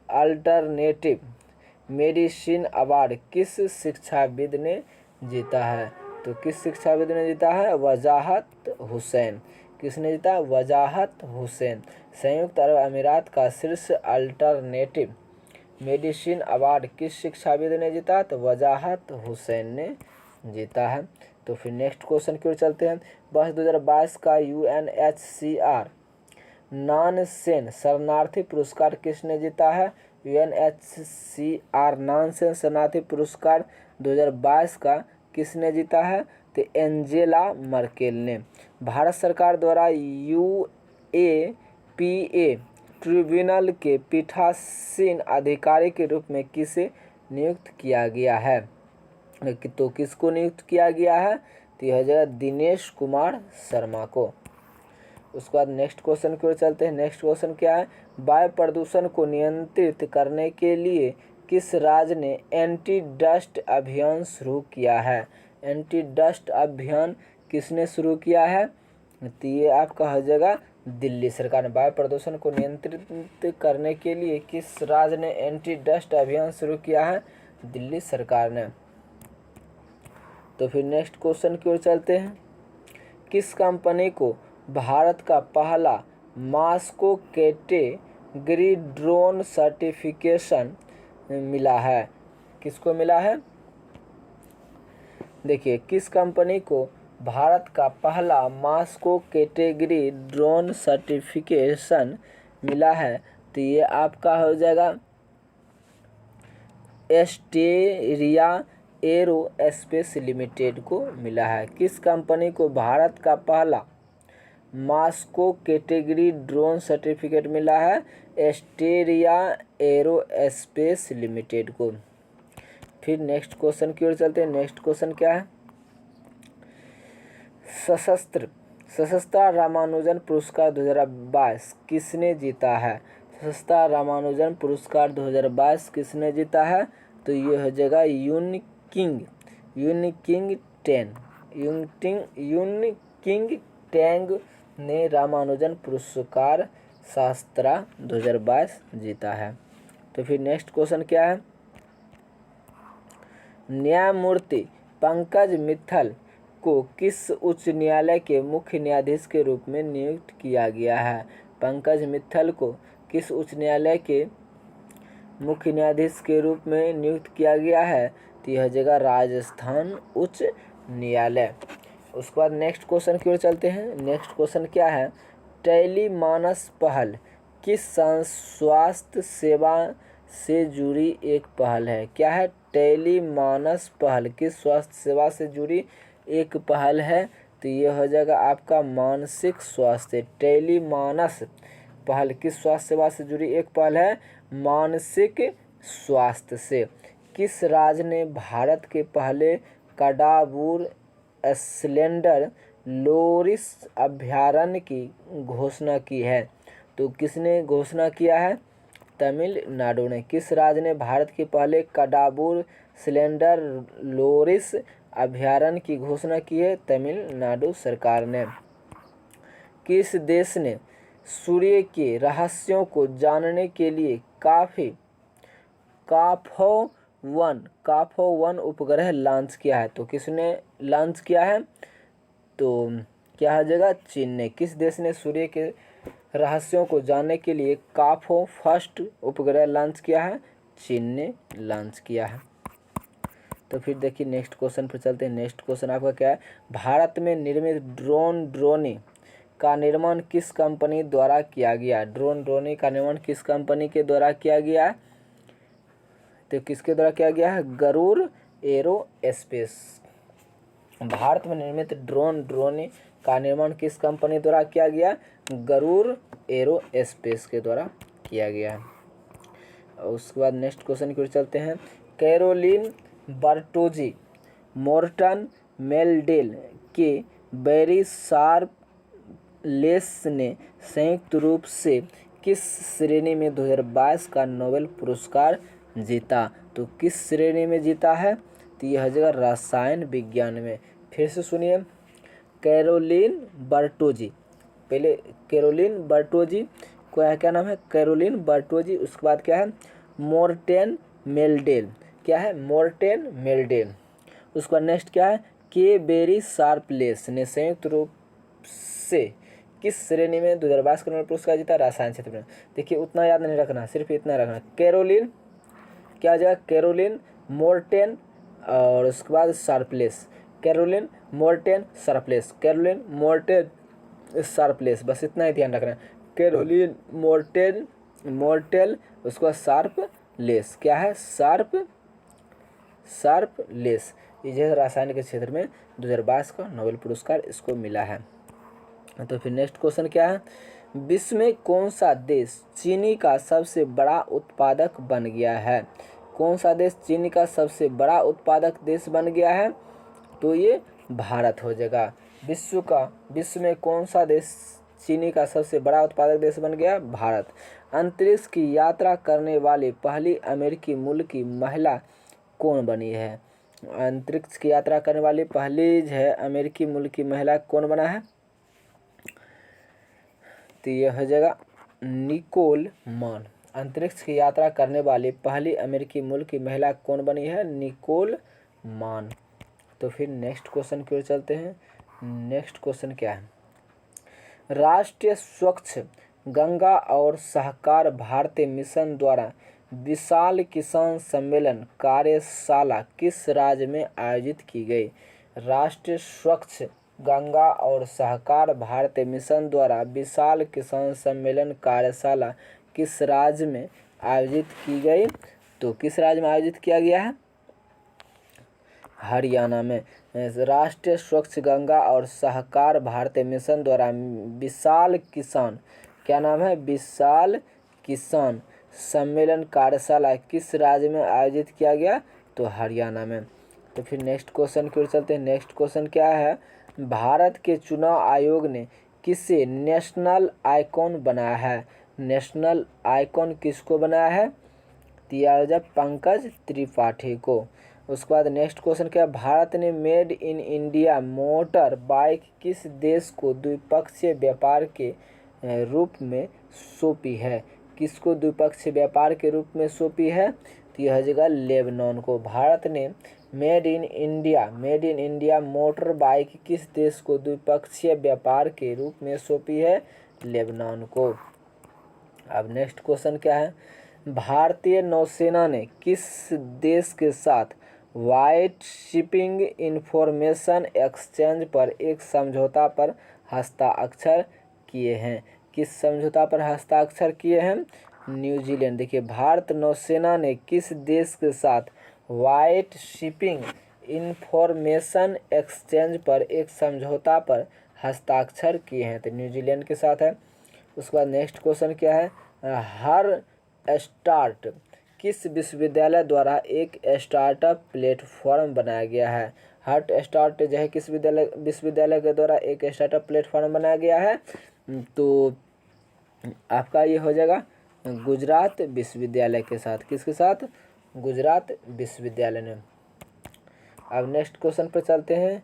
अल्टरनेटिव मेडिसिन अवार्ड किस शिक्षाविद ने जीता है? तो किस शिक्षाविद ने जीता है? वजाहत हुसैन। किसने जीता? वजाहत हुसैन। संयुक्त अरब अमीरात का शीर्ष अल्टरनेटिव मेडिसिन अवार्ड किस शिक्षाविद ने जीता? तो वजाहत हुसैन ने जीता है। तो फिर नेक्स्ट क्वेश्चन की ओर चलते हैं, वर्ष 2022 का UNHCR नानसेन शरणार्थी पुरस्कार किसने जीता है? UNHCR नानसेन शरणार्थी पुरस्कार 2022 का किसने जीता है? तो एंजेला मर्केल ने। भारत सरकार द्वारा UAPA ट्रिब्यूनल के पीठासीन अधिकारी के रूप में किसे नियुक्त किया गया है? तो किसको नियुक्त किया गया है? तो यह हो जाएगा दिनेश कुमार शर्मा को। उसके बाद नेक्स्ट क्वेश्चन की ओर चलते हैं। नेक्स्ट क्वेश्चन क्या है? वायु प्रदूषण को नियंत्रित करने के लिए किस राज्य ने एंटी डस्ट अभियान शुरू किया है? एंटी डस्ट अभियान किसने शुरू किया है? तो ये आपका हो जाएगा दिल्ली सरकार ने। वायु प्रदूषण को नियंत्रित करने के लिए किस राज्य ने एंटी डस्ट अभियान शुरू किया है? दिल्ली सरकार ने। तो फिर नेक्स्ट क्वेश्चन की ओर चलते हैं। किस कंपनी को भारत का पहला मॉस्को कैटेगरी ड्रोन सर्टिफिकेशन मिला है? किसको मिला है? देखिए, किस कंपनी को भारत का पहला मॉस्को कैटेगरी ड्रोन सर्टिफिकेशन मिला है? तो ये आपका हो जाएगा एस्टेरिया एरोस्पेस लिमिटेड को मिला है। किस कंपनी को भारत का पहला मॉस्को कैटेगरी ड्रोन सर्टिफिकेट मिला है? एस्टेरिया एरोस्पेस लिमिटेड को। फिर नेक्स्ट क्वेश्चन की ओर चलते हैं। नेक्स्ट क्वेश्चन क्या है? सशस्त्र रामानुजन पुरस्कार 2022 किसने जीता है? सशस्त्र रामानुजन पुरस्कार 2022 किसने जीता है? तो ये हो जाएगा यूनकिंग टैंग ने रामानुजन पुरस्कार शास्त्रा 2022 जीता है। तो फिर नेक्स्ट क्वेश्चन क्या है? न्यायमूर्ति पंकज मित्तल को किस उच्च न्यायालय के मुख्य न्यायाधीश के रूप में नियुक्त किया गया है? पंकज मित्तल को किस उच्च न्यायालय के मुख्य न्यायाधीश के रूप में नियुक्त किया गया है? तो यह जगह राजस्थान उच्च न्यायालय। उसके बाद नेक्स्ट क्वेश्चन की ओर चलते हैं। नेक्स्ट क्वेश्चन क्या है? टेलीमानस पहल किस स्वास्थ्य सेवा से जुड़ी एक पहल है? क्या है? टेलीमानस पहल किस स्वास्थ्य सेवा से जुड़ी एक पहल है? तो ये हो जाएगा आपका मानसिक स्वास्थ्य। टेलीमानस पहल किस स्वास्थ्य सेवा से जुड़ी एक पहल है? मानसिक स्वास्थ्य से। किस राज्य ने भारत के पहले कडाबूर स्लेंडर लोरिस अभयारण्य की घोषणा की है? तो किसने घोषणा किया है? तमिलनाडु ने। किस राज्य ने भारत के पहले कडाबूर स्लेंडर लोरिस अभयारण्य की घोषणा की है? तमिलनाडु सरकार ने। किस देश ने सूर्य के रहस्यों को जानने के लिए काफो-1 उपग्रह लॉन्च किया है? तो किसने लॉन्च किया है? तो क्या हो जाएगा? चीन ने। किस देश ने सूर्य के रहस्यों को जानने के लिए काफो फर्स्ट उपग्रह लॉन्च किया है? चीन ने लॉन्च किया है। तो फिर देखिए नेक्स्ट क्वेश्चन पर चलते हैं। नेक्स्ट क्वेश्चन आपका क्या है? भारत में निर्मित ड्रोन का निर्माण किस कंपनी द्वारा किया गया? ड्रोन का निर्माण किस कंपनी के द्वारा किया गया है? तो किसके द्वारा किया गया है? गरुड़ एरोस्पेस। भारत में निर्मित ड्रोन का निर्माण किस कंपनी द्वारा किया गया? गरुड़ एरोस्पेस के द्वारा किया गया है। उसके बाद नेक्स्ट क्वेश्चन की ओर चलते हैं। कैरोलिन बर्टोजी मोर्टन मेलडेल के बेरी शार्पलेस ने संयुक्त रूप से किस श्रेणी में 2022 का नोबेल पुरस्कार जीता? तो किस श्रेणी में जीता है? तो यह जगह रसायन विज्ञान में। फिर से सुनिए, कैरोलिन बर्टोजी, पहले कैरोलिन बर्टोजी को क्या नाम है? Carolyn Bertozzi. उसके बाद क्या है? Morten Meldal. क्या है? Morten Meldal. उसके बाद नेक्स्ट क्या है? के बेरी शार्पलेस ने संयुक्त रूप से किस श्रेणी में 2022 का नोबेल पुरस्कार जीता? रसायन क्षेत्र में। देखिए उतना याद नहीं रखना, सिर्फ इतना रखना। कैरोलिन क्या हो जाएगा? कैरोलिन मोर्टेन और उसके बाद Sharpless. Carolyn Morten Sharpless. Carolyn Morten Sharpless, बस इतना ही ध्यान रखना। कैरोलिन मोर्टेल उसके बाद शार्पलेस। क्या है? शार्पलेस। ये रासायनिक के क्षेत्र में 2022 का नोबेल पुरस्कार इसको मिला है। तो फिर नेक्स्ट क्वेश्चन क्या है? विश्व में कौन सा देश चीनी का सबसे बड़ा उत्पादक बन गया है? कौन सा देश चीनी का सबसे बड़ा उत्पादक देश बन गया है? तो ये भारत हो जाएगा। विश्व में कौन सा देश चीनी का सबसे बड़ा उत्पादक देश बन गया? भारत। अंतरिक्ष की यात्रा करने वाली पहली अमेरिकी मूल की महिला कौन बनी है? अंतरिक्ष की यात्रा करने वाली पहली जो है अमेरिकी मूल की महिला कौन बना है? तो यह हो जाएगा निकोल मान। अंतरिक्ष की यात्रा करने वाली पहली अमेरिकी मूल की महिला कौन बनी है? निकोल मान। तो फिर नेक्स्ट क्वेश्चन की ओर चलते हैं। नेक्स्ट क्वेश्चन क्या है? राष्ट्रीय स्वच्छ गंगा और सहकार भारतीय मिशन द्वारा विशाल किसान सम्मेलन कार्यशाला किस राज्य में आयोजित की गई? राष्ट्रीय स्वच्छ गंगा और सहकार भारतीय मिशन द्वारा विशाल किसान सम्मेलन कार्यशाला किस राज्य में आयोजित की गई? तो किस राज्य में आयोजित किया गया है? हरियाणा में। राष्ट्रीय स्वच्छ गंगा और सहकार भारतीय मिशन द्वारा विशाल किसान, क्या नाम है? विशाल किसान सम्मेलन कार्यशाला किस राज्य में आयोजित किया गया? तो हरियाणा में। तो फिर नेक्स्ट क्वेश्चन की ओर चलते हैं। नेक्स्ट क्वेश्चन क्या है? भारत के चुनाव आयोग ने किसे नेशनल आइकॉन बनाया है? नेशनल आइकॉन किसको बनाया है? दिया पंकज त्रिपाठी को। उसके बाद नेक्स्ट क्वेश्चन क्या है? भारत ने made in India motor bike किस देश को द्विपक्षीय व्यापार के रूप में सौंपी है? किसको द्विपक्षीय व्यापार के रूप में सौंपी है? तो यह जगह लेबनान को। भारत ने made in India motor bike किस देश को द्विपक्षीय व्यापार के रूप में सौंपी है? लेबनान को। अब नेक्स्ट क्वेश्चन क्या है? भारतीय नौसेना ने किस देश के साथ व्हाइट शिपिंग इंफॉर्मेशन एक्सचेंज पर एक समझौता पर हस्ताक्षर किए हैं? किस समझौता पर हस्ताक्षर किए हैं? न्यूजीलैंड। देखिए, भारत नौसेना ने किस देश के साथ व्हाइट शिपिंग इंफॉर्मेशन एक्सचेंज पर एक समझौता पर हस्ताक्षर किए हैं? तो न्यूजीलैंड के साथ है। उसके बाद नेक्स्ट क्वेश्चन क्या है? हर स्टार्ट किस विश्वविद्यालय द्वारा एक स्टार्टअप प्लेटफॉर्म बनाया गया है? हट स्टार्ट जो है किस विश्वविद्यालय के द्वारा एक स्टार्टअप प्लेटफॉर्म बनाया गया है? तो आपका ये हो जाएगा गुजरात विश्वविद्यालय के साथ। किसके साथ? गुजरात विश्वविद्यालय ने। अब नेक्स्ट क्वेश्चन पर चलते हैं।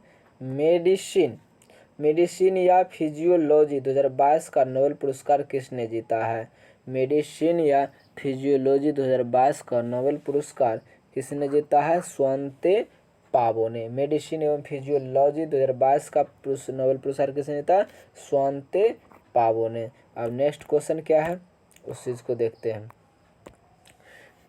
मेडिसिन या फिजियोलॉजी 2022 का नोबेल पुरस्कार किसने जीता है? मेडिसिन या फिजियोलॉजी 2022 का नोबेल पुरस्कार किसने जीता है? स्वंते पावो ने। मेडिसिन एवं फिजियोलॉजी 2022 का नोबेल पुरस्कार किसने जीता? स्वंते पावो ने। अब नेक्स्ट क्वेश्चन क्या है उस चीज़ को देखते हैं।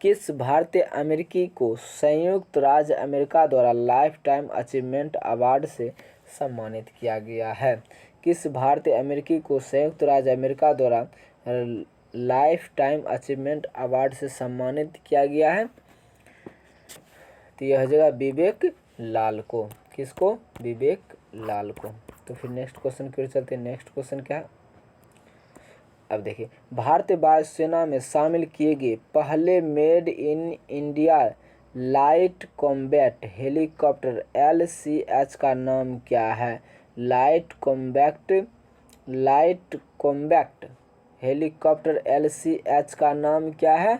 किस भारतीय अमेरिकी को संयुक्त राज्य अमेरिका द्वारा लाइफ टाइम अचीवमेंट अवार्ड से सम्मानित किया गया है? किस भारतीय अमेरिकी को संयुक्त राज्य अमेरिका द्वारा लाइफ टाइम अचीवमेंट अवार्ड से सम्मानित किया गया है? तो यह हो जाएगा विवेक लाल को। किसको? विवेक लाल को। तो फिर नेक्स्ट क्वेश्चन की ओर चलते हैं। नेक्स्ट क्वेश्चन क्या है? अब देखिए, भारतीय वायुसेना में शामिल किए गए पहले made in India light combat helicopter LCH का नाम क्या है? लाइट कॉम्बैट हेलीकॉप्टर LCH का नाम क्या है?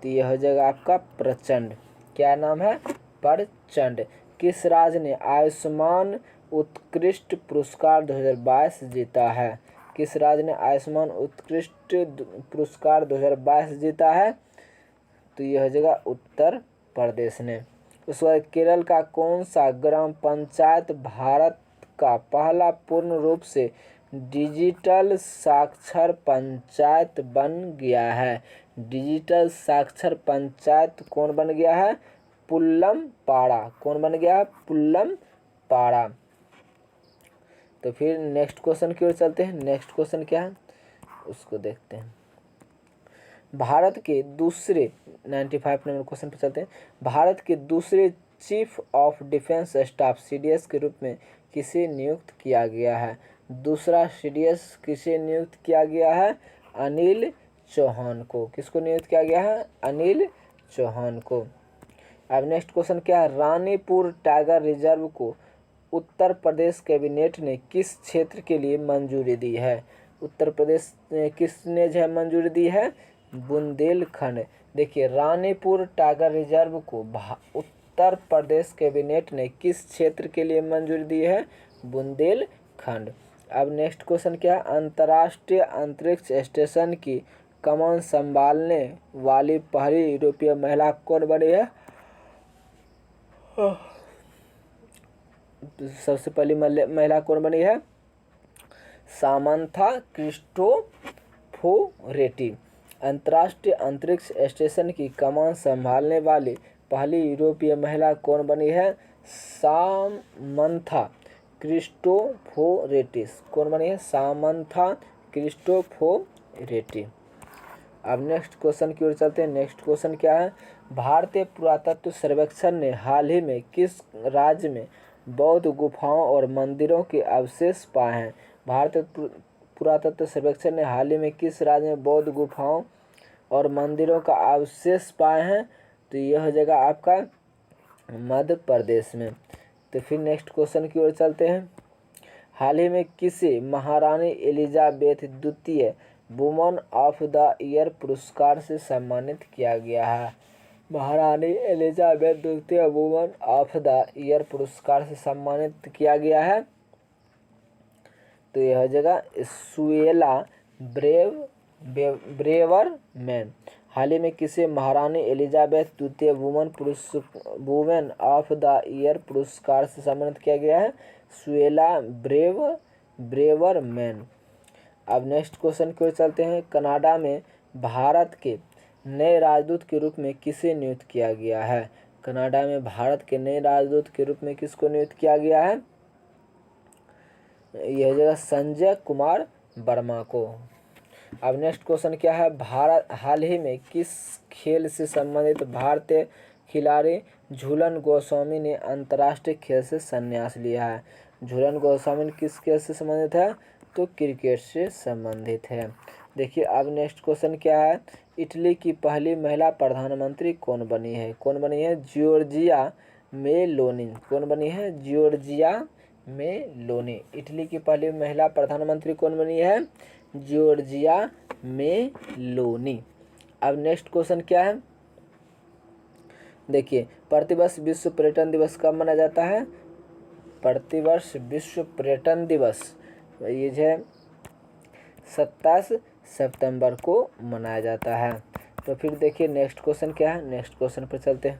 तो यह हो जाएगा आपका प्रचंड। क्या नाम है? प्रचंड। किस राज्य ने आयुष्मान उत्कृष्ट पुरस्कार 2022 जीता है? किस राज्य ने आयुष्मान उत्कृष्ट पुरस्कार 2022 जीता है? तो यह हो जाएगा उत्तर प्रदेश ने। उसके बाद केरल का कौन सा ग्राम पंचायत भारत का पहला पूर्ण रूप से डिजिटल साक्षर पंचायत बन गया है? डिजिटल साक्षर पंचायत कौन बन गया है? पुल्लमपाड़ा। कौन बन गया है? पुल्लमपाड़ा। तो फिर नेक्स्ट क्वेश्चन की ओर चलते हैं। नेक्स्ट क्वेश्चन क्या है उसको देखते हैं। भारत के दूसरे 95 नंबर क्वेश्चन पर चलते हैं। भारत के दूसरे chief of defence staff CDS के रूप में किसे नियुक्त किया गया है? दूसरा CDS किसे नियुक्त किया गया है? अनिल चौहान को। किसको नियुक्त किया गया है? अनिल चौहान को। अब नेक्स्ट क्वेश्चन क्या है, रानीपुर टाइगर रिजर्व को उत्तर प्रदेश कैबिनेट ने किस क्षेत्र के लिए मंजूरी दी है? उत्तर प्रदेश किसने जो है मंजूरी दी है? बुंदेलखंड। देखिए रानीपुर टाइगर रिजर्व को उत्तर प्रदेश कैबिनेट ने किस क्षेत्र के लिए मंजूरी दी है? बुंदेलखंड। अब नेक्स्ट क्वेश्चन क्या है, अंतर्राष्ट्रीय अंतरिक्ष स्टेशन की कमान संभालने वाली पहली यूरोपीय महिला कौन बनी है? सबसे पहली महिला कौन बनी है? Samantha Cristoforetti. अंतर्राष्ट्रीय अंतरिक्ष स्टेशन की कमान संभालने वाली पहली यूरोपीय महिला कौन बनी है? Samantha Cristoforetti. कौन बनी है? Samantha Cristoforetti. अब नेक्स्ट क्वेश्चन की ओर चलते हैं। नेक्स्ट क्वेश्चन क्या है, भारतीय पुरातत्व सर्वेक्षण ने हाल ही में किस राज्य में बौद्ध गुफाओं और मंदिरों के अवशेष पाए हैं? भारतीय पुरातत्व सर्वेक्षण ने हाल ही में किस राज्य में बौद्ध गुफाओं और मंदिरों का अवशेष पाए हैं? तो यह हो जाएगा आपका मध्य प्रदेश में। तो फिर नेक्स्ट क्वेश्चन की ओर चलते हैं। हाल ही में किसे महारानी एलिजाबेथ द्वितीय वुमन ऑफ द ईयर पुरस्कार से सम्मानित किया गया है? महारानी एलिजाबेथ द्वितीय वुमन ऑफ द ईयर पुरस्कार से सम्मानित किया गया है। तो यह हो जाएगा सुएला ब्रेवरमैन। हाल ही में किसे महारानी एलिजाबेथ द्वितीय वुमेन ऑफ द ईयर पुरस्कार से सम्मानित किया गया है? Suella Braverman. अब नेक्स्ट क्वेश्चन की ओर चलते हैं। कनाडा में भारत के नए राजदूत के रूप में किसे नियुक्त किया गया है? कनाडा में भारत के नए राजदूत के रूप में किसको नियुक्त किया गया है? यह जगह संजय कुमार वर्मा को। अब नेक्स्ट क्वेश्चन क्या है, भारत हाल ही में किस खेल से संबंधित भारतीय खिलाड़ी झूलन गोस्वामी ने अंतर्राष्ट्रीय खेल से संन्यास लिया है? झूलन गोस्वामी किस खेल से संबंधित है? तो क्रिकेट से संबंधित है। देखिए अब नेक्स्ट क्वेश्चन क्या है, इटली की पहली महिला प्रधानमंत्री कौन बनी है? कौन बनी है? Giorgia Meloni. कौन बनी है? Giorgia Meloni. इटली की पहली महिला प्रधानमंत्री कौन बनी है? Giorgia Meloni. अब नेक्स्ट क्वेश्चन क्या है, देखिए प्रतिवर्ष विश्व पर्यटन दिवस कब मनाया जाता है? प्रतिवर्ष विश्व पर्यटन दिवस ये है 27 सितंबर को मनाया जाता है। तो फिर देखिए नेक्स्ट क्वेश्चन क्या है, नेक्स्ट क्वेश्चन पर चलते हैं।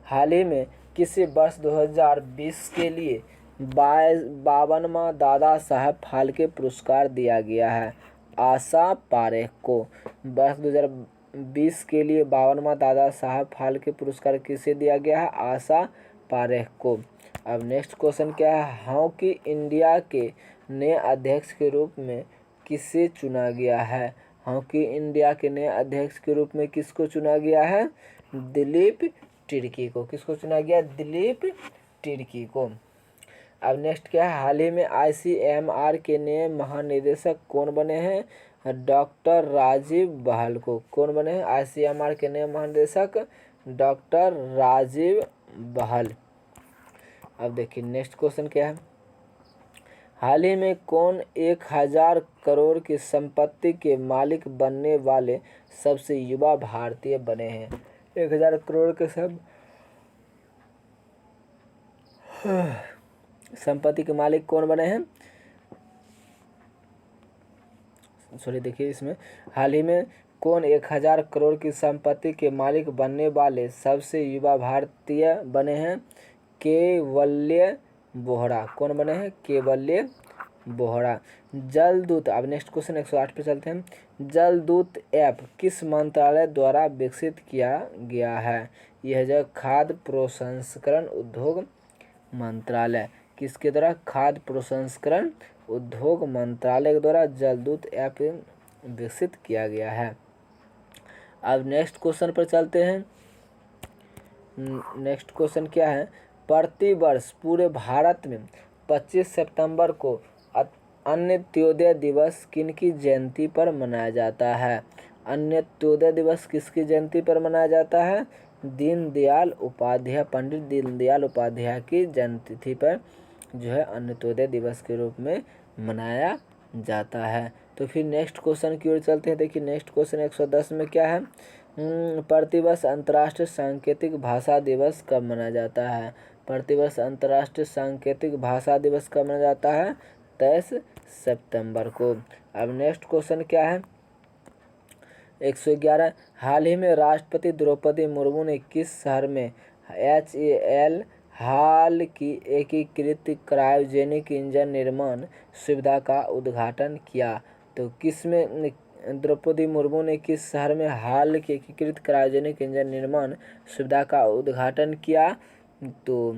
हाल ही में किसी वर्ष 2020 के लिए 52वां दादा साहब फाल्के पुरस्कार दिया गया है? आशा पारेख को। वर्ष 2020 के लिए 52वां दादा साहब फाल्के पुरस्कार किसे दिया गया है? आशा पारेख को। अब नेक्स्ट क्वेश्चन क्या है, हॉकी इंडिया के नए अध्यक्ष के रूप में किसे चुना गया है? हॉकी इंडिया के नए अध्यक्ष के रूप में किसको चुना गया है? दिलीप तिर्की को। किसको चुना गया? दिलीप तिर्की को। अब नेक्स्ट क्या है, हाल ही में ICMR के नए महानिदेशक कौन बने हैं? डॉक्टर राजीव बहल को। कौन बने हैं ICMR के नए महानिदेशक? डॉक्टर राजीव बहल। अब देखिए नेक्स्ट क्वेश्चन क्या है, हाल ही में कौन 1000 करोड़ की संपत्ति के मालिक बनने वाले सबसे युवा भारतीय बने हैं? 1000 करोड़ के संपत्ति के मालिक कौन बने हैं? सॉरी देखिए इसमें हाल ही में कौन 1000 करोड़ की संपत्ति के मालिक बनने वाले सबसे युवा भारतीय बने हैं? केवल्य बोहरा। कौन बने हैं? केवल्य बोहरा। जलदूत। अब नेक्स्ट क्वेश्चन 108 पे चलते हैं। जलदूत ऐप किस मंत्रालय द्वारा विकसित किया गया है? यह जो खाद्य प्रसंस्करण उद्योग मंत्रालय। किसके द्वारा? खाद्य प्रसंस्करण उद्योग मंत्रालय के द्वारा जलदूत ऐप विकसित किया गया है। अब नेक्स्ट क्वेश्चन पर चलते हैं। नेक्स्ट क्वेश्चन क्या है, प्रतिवर्ष पूरे भारत में 25 सितंबर को अन्त्योदय दिवस किनकी जयंती पर मनाया जाता है? अन्त्योदय दिवस किसकी जयंती पर मनाया जाता है? पंडित दीनदयाल उपाध्याय की जन्मतिथि पर जो है अन्त्योदय दिवस के रूप में मनाया जाता है। तो फिर नेक्स्ट क्वेश्चन की ओर चलते हैं। देखिए नेक्स्ट क्वेश्चन 110 में क्या है, प्रतिवर्ष अंतर्राष्ट्रीय सांकेतिक भाषा दिवस कब मनाया जाता है। प्रतिवर्ष अंतर्राष्ट्रीय सांकेतिक भाषा दिवस कब मनाया जाता है, 23 सितंबर को। अब नेक्स्ट क्वेश्चन क्या है 111, हाल ही में राष्ट्रपति द्रौपदी मुर्मू ने किस शहर में HAL हाल की एकीकृत क्रायोजेनिक इंजन निर्माण सुविधा का उद्घाटन किया। तो किस में द्रौपदी मुर्मू ने किस शहर में हाल की एकीकृत क्रायोजेनिक इंजन निर्माण सुविधा का उद्घाटन किया, तो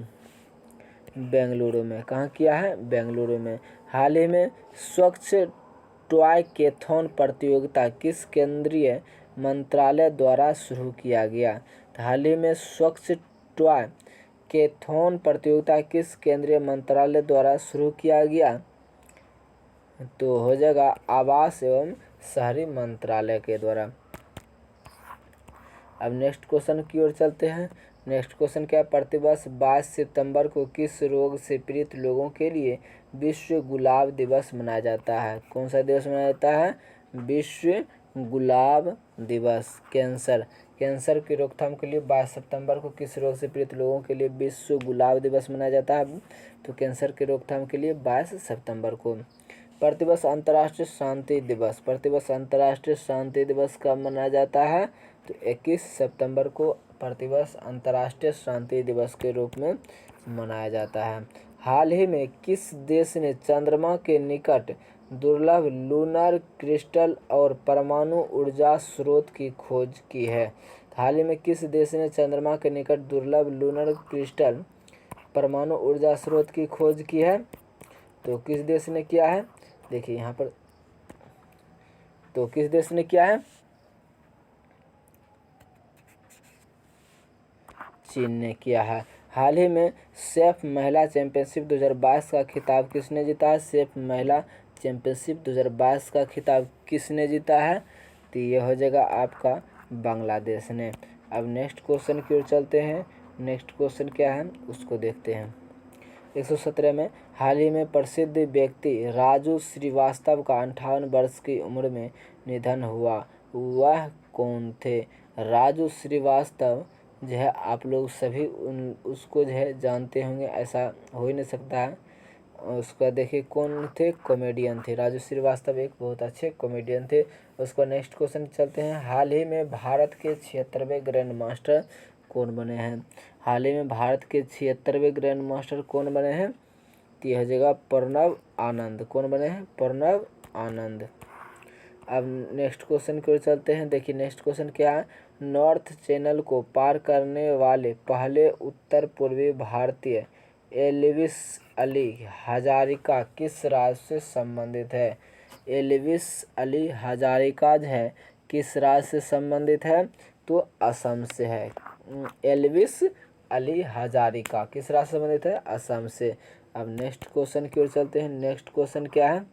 बेंगलुरु में। कहाँ किया है, बेंगलुरु में। हाल ही में स्वच्छ टॉय कैथॉन प्रतियोगिता किस केंद्रीय मंत्रालय द्वारा शुरू किया गया। हाल ही में स्वच्छ टॉय कैथॉन प्रतियोगिता किस केंद्रीय मंत्रालय द्वारा शुरू किया गया, तो हो जाएगा आवास एवं शहरी मंत्रालय के द्वारा। अब नेक्स्ट क्वेश्चन की ओर चलते हैं। नेक्स्ट क्वेश्चन क्या है, प्रतिवर्ष 22 सितंबर को किस रोग से पीड़ित लोगों के लिए विश्व गुलाब दिवस मनाया जाता है। कौन सा दिवस मनाया जाता है, विश्व गुलाब दिवस। कैंसर की रोकथाम के लिए 22 सितंबर को किस रोग से पीड़ित लोगों के लिए विश्व गुलाब दिवस मनाया जाता है, तो कैंसर की रोकथाम के लिए 22 सितंबर को। प्रतिवर्ष अंतर्राष्ट्रीय शांति दिवस, प्रतिवर्ष अंतर्राष्ट्रीय शांति दिवस कब मनाया जाता है, तो 21 सितंबर को प्रतिवर्ष अंतर्राष्ट्रीय शांति दिवस के रूप में मनाया जाता है। हाल ही में किस देश ने चंद्रमा के निकट दुर्लभ लूनर क्रिस्टल और परमाणु ऊर्जा स्रोत की खोज की है। हाल ही में किस देश ने चंद्रमा के निकट दुर्लभ लूनर क्रिस्टल परमाणु ऊर्जा स्रोत की खोज की है, तो किस देश ने किया है, देखिए यहाँ पर, तो किस देश ने किया है, चीन ने किया है। हाल ही में सेफ महिला चैंपियनशिप 2022 का खिताब किसने जीता है, सेफ महिला चैंपियनशिप 2022 का खिताब किसने जीता है, तो ये हो जाएगा आपका बांग्लादेश ने। अब नेक्स्ट क्वेश्चन की ओर चलते हैं। नेक्स्ट क्वेश्चन क्या है उसको देखते हैं। 117 में हाल ही में प्रसिद्ध व्यक्ति राजू श्रीवास्तव का 58 वर्ष की उम्र में निधन हुआ, वह कौन थे। राजू श्रीवास्तव जो है आप लोग सभी उसको जो है जानते होंगे, ऐसा हो ही नहीं सकता है। उसका देखिए कौन थे, कॉमेडियन थे। राजू श्रीवास्तव एक बहुत अच्छे कॉमेडियन थे। उसका नेक्स्ट क्वेश्चन चलते हैं। हाल ही में भारत के 76वें ग्रैंड मास्टर कौन बने हैं। हाल ही में भारत के 76वें ग्रैंड मास्टर कौन बने हैं, तो यह जगह प्रणव आनंद। कौन बने हैं, प्रणव आनंद। अब नेक्स्ट क्वेश्चन की ओर चलते हैं। देखिए नेक्स्ट क्वेश्चन क्या है, नॉर्थ चैनल को पार करने वाले पहले उत्तर पूर्वी भारतीय एल्विस अली हजारिका किस राज्य से संबंधित है। एल्विस अली हजारिका जो है किस राज्य से संबंधित है, तो असम से है। एल्विस अली हजारिका किस राज्य से संबंधित है, असम से। अब नेक्स्ट क्वेश्चन की ओर चलते हैं। नेक्स्ट क्वेश्चन क्या है,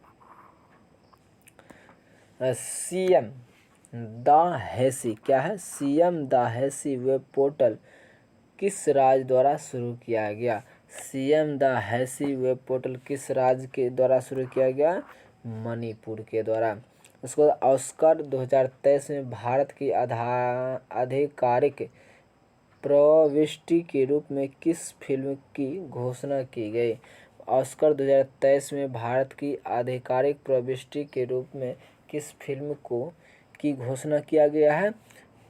CM द हैसी, क्या है, CM द हैसी वेब पोर्टल किस राज्य द्वारा शुरू किया गया। CM द हैसी वेब पोर्टल किस राज्य के द्वारा शुरू किया गया, मणिपुर के द्वारा। उसके बाद ऑस्कर 2023 में भारत की आधिकारिक प्रविष्टि के रूप में किस फिल्म की घोषणा की गई। ऑस्कर 2023 में भारत की आधिकारिक प्रविष्टि के रूप में किस फिल्म की घोषणा किया गया है,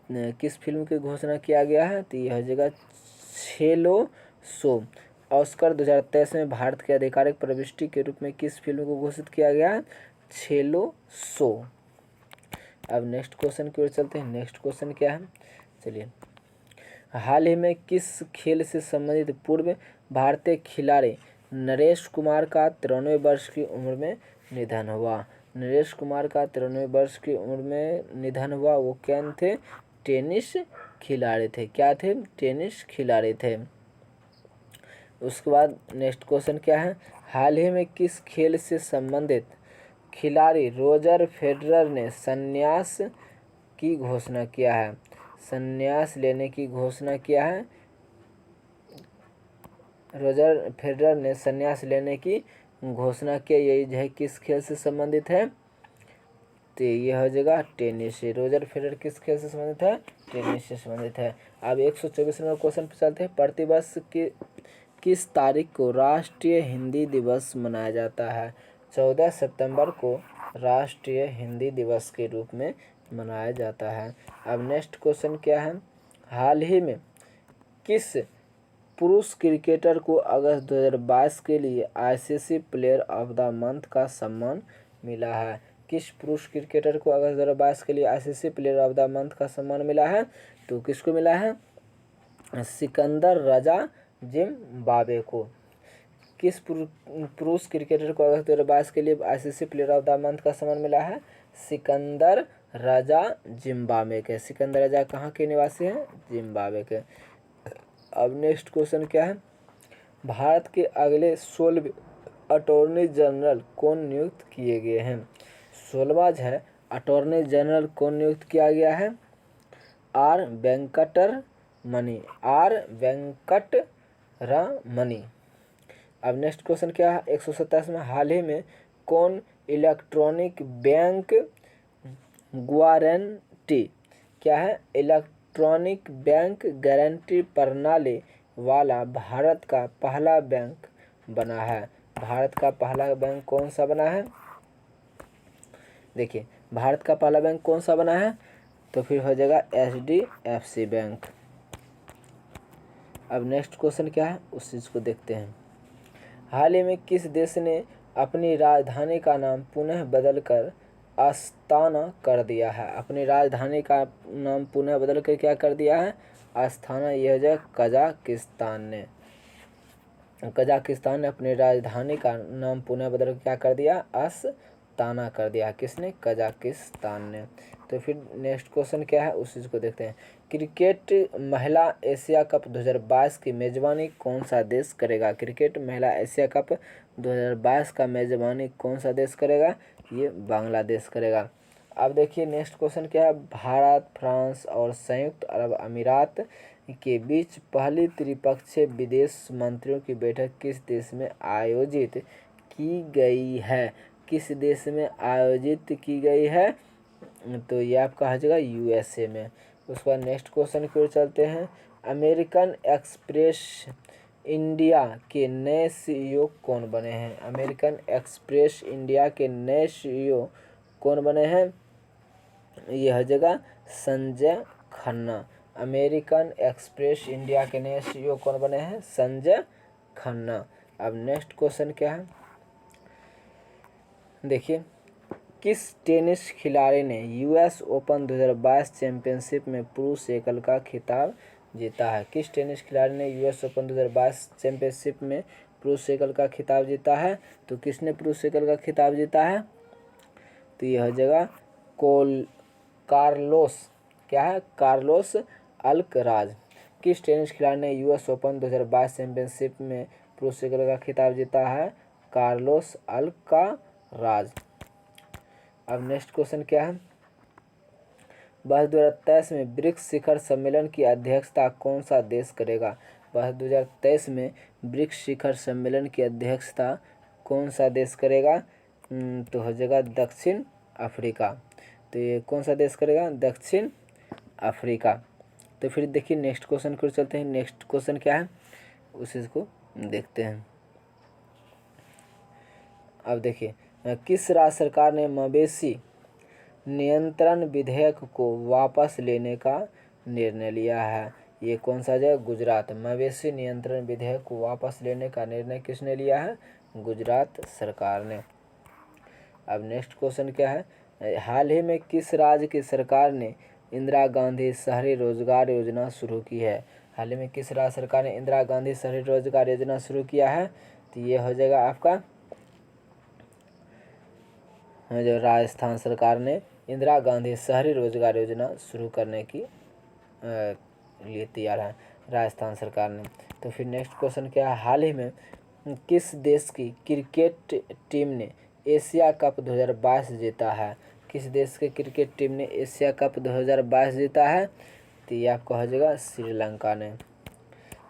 किस फिल्म की घोषणा किया गया है, तो यह जगह छेलो शो। ऑस्कर 2023 में भारत की आधिकारिक प्रविष्टि के रूप में किस फिल्म को घोषित किया गया है, छेलो शो। अब नेक्स्ट क्वेश्चन की ओर चलते हैं। नेक्स्ट क्वेश्चन क्या है, चलिए, हाल ही में किस खेल से संबंधित पूर्व भारतीय खिलाड़ी नरेश कुमार का 93 वर्ष की उम्र में निधन हुआ। नरेश कुमार का 93 वर्ष की उम्र में निधन हुआ, वो क्या थे, टेनिस खिलाड़ी थे। क्या थे, टेनिस खिलाड़ी थे। उसके बाद नेक्स्ट क्वेश्चन क्या है, हाल ही में किस खेल से संबंधित खिलाड़ी रोजर फेडरर ने संन्यास की घोषणा किया है। संन्यास लेने की घोषणा किया है? रोजर फेडरर ने संन्यास लेने की घोषणा की। ये जो है किस खेल से संबंधित है? तो ये हो जाएगा टेनिस से। रोजर फेडरर किस खेल से संबंधित है? टेनिस से संबंधित है। अब 124 नंबर क्वेश्चन पे चलते हैं। प्रतिवर्ष किस तारीख को राष्ट्रीय हिंदी दिवस मनाया जाता है? 14 सितंबर को राष्ट्रीय हिंदी दिवस के रूप में मनाया जाता है। अब नेक्स्ट क्वेश्चन क्या है? हाल ही में किस पुरुष क्रिकेटर को अगस्त 2022 के लिए ICC player of the month का सम्मान मिला है? किस पुरुष क्रिकेटर को अगस्त 2022 के लिए ICC player of the month का सम्मान मिला है? तो किसको मिला है? सिकंदर रजा जिम्बाब्वे को। किस पुरुष क्रिकेटर को अगस्त 2022 के लिए ICC player of the month का सम्मान मिला है? सिकंदर रजा जिम्बाब्वे के। सिकंदर रजा कहाँ के निवासी हैं? जिम्बाब्वे के। अब नेक्स्ट क्वेश्चन क्या है? भारत के अगले 16वें अटॉर्नी जनरल कौन नियुक्त किए गए हैं? 16वां जो है अटॉर्नी जनरल कौन नियुक्त किया गया है? आर वेंकटरमणि। आर वेंकटरमणि। अब नेक्स्ट क्वेश्चन क्या है? 127 में हाल ही में कौन इलेक्ट्रॉनिक बैंक गारंटी क्या है? इलेक्ट्रॉनिक बैंक गारंटी प्रणाली वाला भारत का पहला बैंक बना है? भारत का पहला बैंक कौन सा बना है? देखिए भारत का पहला बैंक कौन सा बना है? तो फिर हो जाएगा HDFC बैंक। अब नेक्स्ट क्वेश्चन क्या है उस चीज़ को देखते हैं। हाल ही में किस देश ने अपनी राजधानी का नाम पुनः बदलकर अस्ताना कर दिया है? अपनी राजधानी का नाम पुनः बदलकर क्या कर दिया है? अस्ताना। यह हो जाएगा कजाकिस्तान ने। कजाकिस्तान ने अपनी राजधानी का नाम पुनः बदलकर क्या कर दिया? अस्ताना कर दिया। किसने? कजाकिस्तान ने। तो फिर नेक्स्ट क्वेश्चन क्या है उस चीज़ को देखते हैं। क्रिकेट महिला एशिया कप 2022 की मेज़बानी कौन सा देश करेगा? क्रिकेट महिला एशिया कप 2022 का मेज़बानी कौन सा देश करेगा? ये बांग्लादेश करेगा। अब देखिए नेक्स्ट क्वेश्चन क्या है? भारत, फ्रांस और संयुक्त अरब अमीरात के बीच पहली त्रिपक्षीय विदेश मंत्रियों की बैठक किस देश में आयोजित की गई है? किस देश में आयोजित की गई है? तो ये आपका हो जाएगा USA में। उसके बाद नेक्स्ट क्वेश्चन की ओर चलते हैं। अमेरिकन एक्सप्रेस इंडिया के नए CEO कौन बने हैं? अमेरिकन एक्सप्रेस इंडिया के नए CEO कौन बने हैं? ये हो जाएगा Sanjay Khanna. American express India के नए CEO कौन बने हैं? संजय खन्ना। अब नेक्स्ट क्वेश्चन क्या है? देखिए किस टेनिस खिलाड़ी ने US ओपन 2022 चैंपियनशिप में पुरुष एकल का खिताब जीता है? किस टेनिस खिलाड़ी ने US ओपन 2022 चैंपियनशिप में पुरुष एकल का खिताब जीता है? तो किसने पुरुष एकल का खिताब जीता है? तो यह हो जाएगा कार्लोस क्या है? Carlos Alcaraz. किस टेनिस खिलाड़ी ने US ओपन 2022 चैंपियनशिप में पुरुष एकल का खिताब जीता है? Carlos Alcaraz. अब नेक्स्ट क्वेश्चन क्या है? वर्ष 2023 में ब्रिक्स शिखर सम्मेलन की अध्यक्षता कौन सा देश करेगा? वर्ष 2023 में ब्रिक्स शिखर सम्मेलन की अध्यक्षता कौन सा देश करेगा? तो हो जाएगा दक्षिण अफ्रीका। तो ये कौन सा देश करेगा? दक्षिण अफ्रीका। तो फिर देखिए नेक्स्ट क्वेश्चन को चलते हैं। नेक्स्ट क्वेश्चन क्या है उस चीज़ को देखते हैं। अब देखिए किस राज्य सरकार ने मवेशी नियंत्रण विधेयक को वापस लेने का निर्णय लिया है? ये कौन सा जगह? गुजरात। मवेशी नियंत्रण विधेयक को वापस लेने का निर्णय किसने लिया है? गुजरात सरकार ने। अब नेक्स्ट क्वेश्चन क्या है? हाल ही में किस राज्य की सरकार ने इंदिरा गांधी शहरी रोजगार योजना शुरू की है? हाल ही में किस राज्य सरकार ने इंदिरा गांधी शहरी रोजगार योजना शुरू किया है? तो ये हो जाएगा आपका जो राजस्थान सरकार ने इंदिरा गांधी शहरी रोजगार योजना शुरू करने की लिए तैयार है राजस्थान सरकार ने। तो फिर नेक्स्ट क्वेश्चन क्या है? हाल ही में किस देश की क्रिकेट टीम ने एशिया कप 2022 जीता है? किस देश की क्रिकेट टीम ने एशिया कप 2022 जीता है? तो ये आपका हो जाएगा श्रीलंका ने।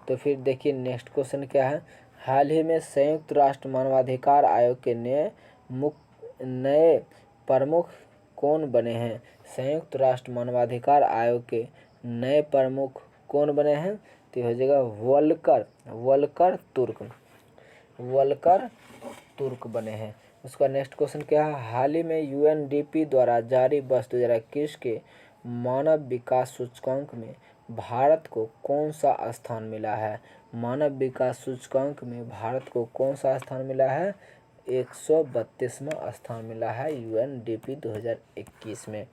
तो फिर देखिए नेक्स्ट क्वेश्चन क्या है। हाल ही में संयुक्त राष्ट्र मानवाधिकार आयोग के नए प्रमुख कौन बने हैं? संयुक्त राष्ट्र मानवाधिकार आयोग के नए प्रमुख कौन बने हैं? तो हो जाएगा वोल्कर तुर्क बने हैं। उसका नेक्स्ट क्वेश्चन क्या है। हाल ही में यूएनडीपी द्वारा जारी वर्ष 2021 के मानव विकास सूचकांक में भारत को कौन सा स्थान मिला है? मानव विकास सूचकांक में भारत को कौन सा स्थान मिला है? 132वां स्थान मिला है यूएनडीपी 2021 में।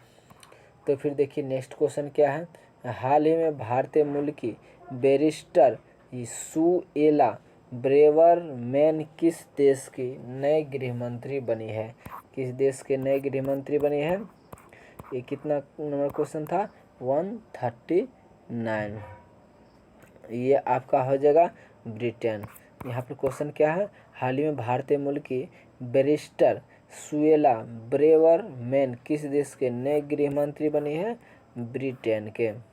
तो फिर देखिए नेक्स्ट क्वेश्चन क्या है। हाल ही में भारतीय मूल की बैरिस्टर सुएला ब्रेवरमैन किस देश की नए गृह मंत्री बनी है? किस देश के नए गृह मंत्री बनी है? ये कितना नंबर क्वेश्चन था? 139। ये आपका हो जाएगा ब्रिटेन। यहाँ पर क्वेश्चन क्या है। हाल ही में भारतीय मूल की बैरिस्टर सुएला ब्रेवरमैन किस देश के नए गृह मंत्री बनी है? ब्रिटेन के।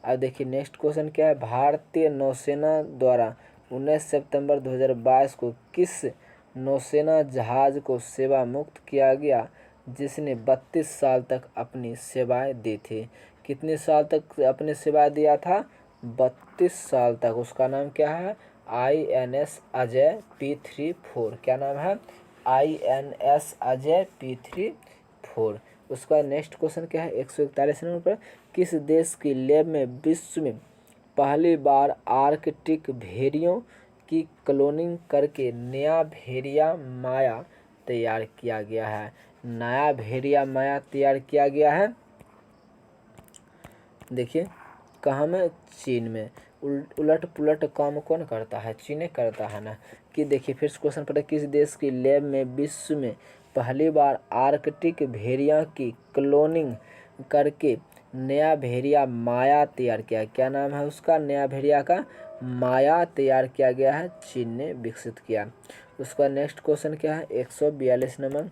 अब देखिए नेक्स्ट क्वेश्चन क्या है। भारतीय नौसेना द्वारा 19 सितंबर 2022 को किस नौसेना जहाज को सेवा मुक्त किया गया जिसने 32 साल तक अपनी सेवाएं दी थी? कितने साल तक अपनी सेवाएं दिया था? 32 साल तक। उसका नाम क्या है? INS Ajay P34। क्या नाम है? INS Ajay P34। उसका नेक्स्ट क्वेश्चन क्या है। 141 नंबर पर किस देश की लैब में विश्व में पहली बार आर्कटिक भेड़ियों की क्लोनिंग करके नया भेड़िया माया तैयार किया गया है? नया भेड़िया माया तैयार किया गया है देखिए कहाँ में? चीन में। उलट पुलट काम कौन करता है? चीन करता है ना। कि देखिए फिर क्वेश्चन पता किस देश की लैब में विश्व में पहली बार आर्कटिक भेड़िया की क्लोनिंग करके नया भेड़िया माया तैयार किया? क्या नाम है उसका? नया भेड़िया का माया तैयार किया गया है, चीन ने विकसित किया। उसका नेक्स्ट क्वेश्चन क्या है। 142 नंबर।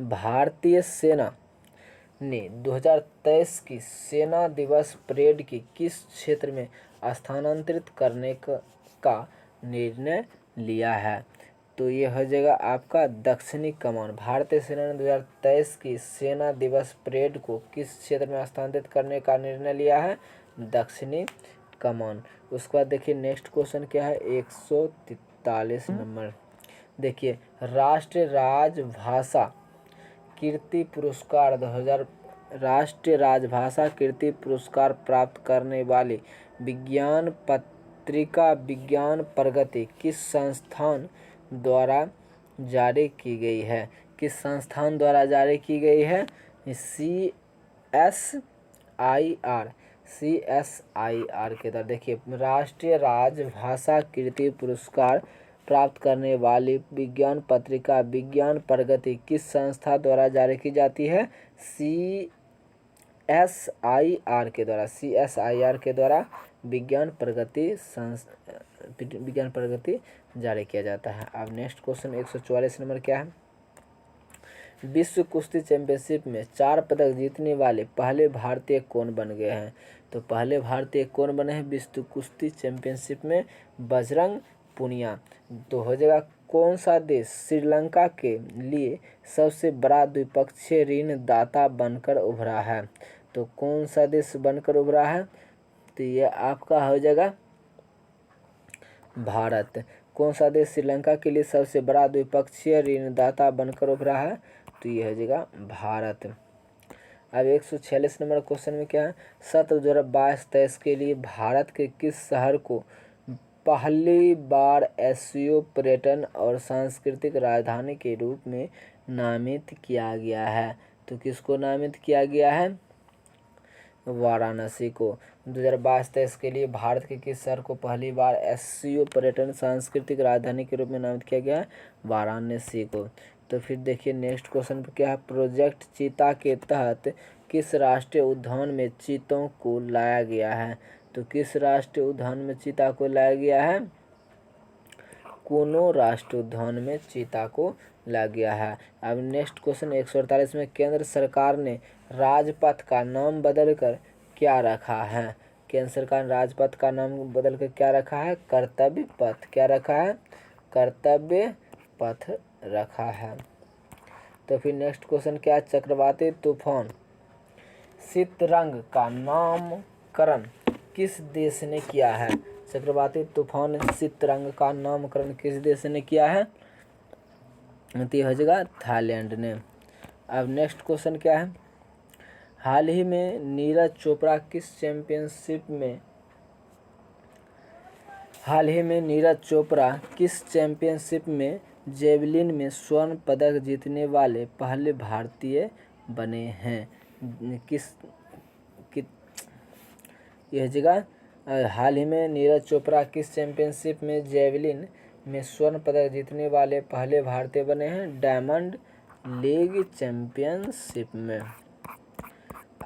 भारतीय सेना ने 2023 की सेना दिवस परेड की किस क्षेत्र में स्थानांतरित करने का निर्णय लिया है? तो ये हो जाएगा आपका दक्षिणी कमान। भारतीय सेना ने 2023 की सेना दिवस परेड को किस क्षेत्र में स्थानांतरित करने का निर्णय लिया है? दक्षिणी कमान। उसके बाद देखिए नेक्स्ट क्वेश्चन क्या है। 143 नंबर। देखिए राष्ट्रीय राजभाषा कीर्ति पुरस्कार 2000 राष्ट्रीय राजभाषा कीर्ति पुरस्कार प्राप्त करने वाली विज्ञान पत्रिका विज्ञान प्रगति किस संस्थान द्वारा जारी की गई है? किस संस्थान द्वारा जारी की गई है? CSIR के द्वारा। देखिए राष्ट्रीय राजभाषा कीर्ति पुरस्कार प्राप्त करने वाली विज्ञान पत्रिका विज्ञान प्रगति किस संस्था द्वारा जारी की जाती है? CSIR के द्वारा। CSIR के द्वारा विज्ञान प्रगति जारी किया जाता है। अब नेक्स्ट क्वेश्चन 144 नंबर क्या है। विश्व कुश्ती चैंपियनशिप में 4 पदक जीतने वाले पहले भारतीय कौन बन गए हैं? तो पहले भारतीय कौन बने हैं विश्व कुश्ती चैंपियनशिप में? बजरंग पुनिया। तो हो जाएगा कौन सा देश श्रीलंका के लिए सबसे बड़ा द्विपक्षीय ऋण दाता बनकर उभरा है? तो कौन सा देश बनकर उभरा है? तो ये आपका हो जाएगा भारत। कौन सा देश श्रीलंका के लिए सबसे बड़ा द्विपक्षीय ऋणदाता बनकर उभरा है? तो ये हो जाएगा भारत। अब 146 नंबर क्वेश्चन में क्या है। सत्र 2022-23 के लिए भारत के किस शहर को पहली बार एशिया पर्यटन और सांस्कृतिक राजधानी के रूप में नामित किया गया है? तो किसको नामित किया गया है? वाराणसी को। 2022-23 के लिए भारत के किस शहर को पहली बार एशिया पर्यटन सांस्कृतिक राजधानी के रूप में नामित किया गया है? वाराणसी को। तो फिर देखिए नेक्स्ट क्वेश्चन पे क्या है। प्रोजेक्ट चीता के तहत किस राष्ट्रीय उद्यान में चीतों को लाया गया है? तो किस राष्ट्रीय उद्यान में चीता को लाया गया है? कुनो राष्ट्रीय उद्यान में चीता को लाया गया है। अब नेक्स्ट क्वेश्चन 148 में केंद्र सरकार ने राजपथ का नाम बदलकर क्या रखा है? केंद्र सरकार ने राजपथ का नाम बदल कर क्या रखा है? कर्तव्य पथ। क्या रखा है? कर्तव्य पथ रखा है। तो फिर नेक्स्ट क्वेश्चन क्या है? चक्रवाती तूफान सितरंग का नामकरण किस देश ने किया है? चक्रवाती तूफान सितरंग का नामकरण किस देश ने किया है? तो हो जाएगा थाईलैंड ने। अब नेक्स्ट क्वेश्चन क्या है? हाल ही में नीरज चोपड़ा किस चैंपियनशिप में जेवलिन में स्वर्ण पदक जीतने वाले पहले भारतीय बने हैं? यह जगह हाल ही में नीरज चोपड़ा किस चैंपियनशिप में जेवलिन में स्वर्ण पदक जीतने वाले पहले भारतीय बने हैं? डायमंड लीग चैंपियनशिप में।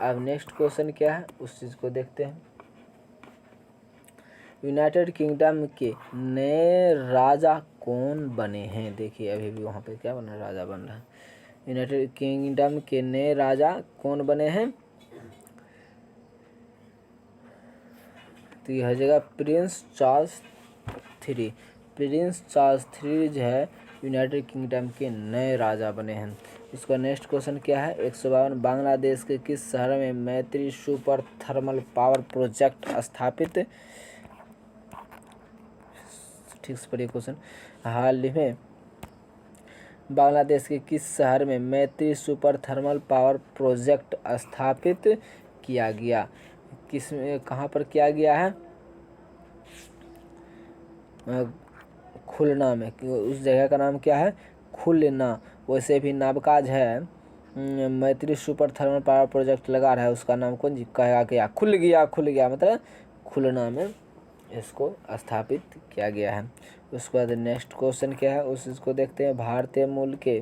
अब नेक्स्ट क्वेश्चन क्या है उस चीज़ को देखते हैं। यूनाइटेड किंगडम के नए राजा कौन बने हैं? देखिए अभी भी वहाँ पे क्या बना, राजा बन रहा है। यूनाइटेड किंगडम के नए राजा कौन बने हैं? तो यह जगह प्रिंस चार्ल्स थ्री जो है यूनाइटेड किंगडम के नए राजा बने हैं। इसका नेक्स्ट क्वेश्चन क्या है? 152 बांग्लादेश के किस शहर में मैत्री सुपर थर्मल पावर प्रोजेक्ट स्थापित? ठीक से पढ़िए क्वेश्चन। हाल ही में बांग्लादेश के किस शहर में मैत्री सुपर थर्मल पावर प्रोजेक्ट स्थापित किया गया? किस में, कहाँ पर किया गया है? खुलना में। उस जगह का नाम क्या है? खुलना। वैसे भी नाबकाज है मैत्री सुपर थर्मल पावर प्रोजेक्ट लगा रहा है, उसका नाम कौन जी कहा गया? खुल गया मतलब खुलना में इसको स्थापित किया गया है। उसके बाद नेक्स्ट क्वेश्चन क्या है उस इसको देखते हैं। भारतीय मूल के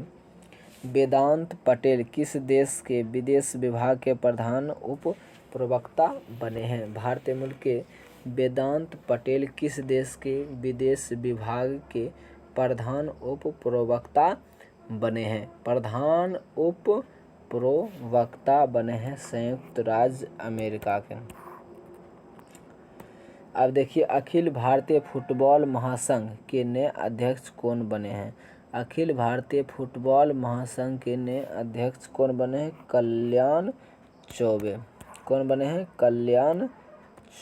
वेदांत पटेल किस देश के विदेश विभाग के प्रधान उप प्रवक्ता बने हैं? भारतीय मूल के वेदांत पटेल किस देश के विदेश विभाग के प्रधान उप प्रवक्ता बने हैं? प्रधान उप प्रवक्ता बने हैं संयुक्त राज्य अमेरिका के। अब देखिए अखिल भारतीय फुटबॉल महासंघ के नए अध्यक्ष कौन बने हैं? अखिल भारतीय फुटबॉल महासंघ के नए अध्यक्ष कौन बने हैं? कल्याण चौबे। कौन बने हैं? कल्याण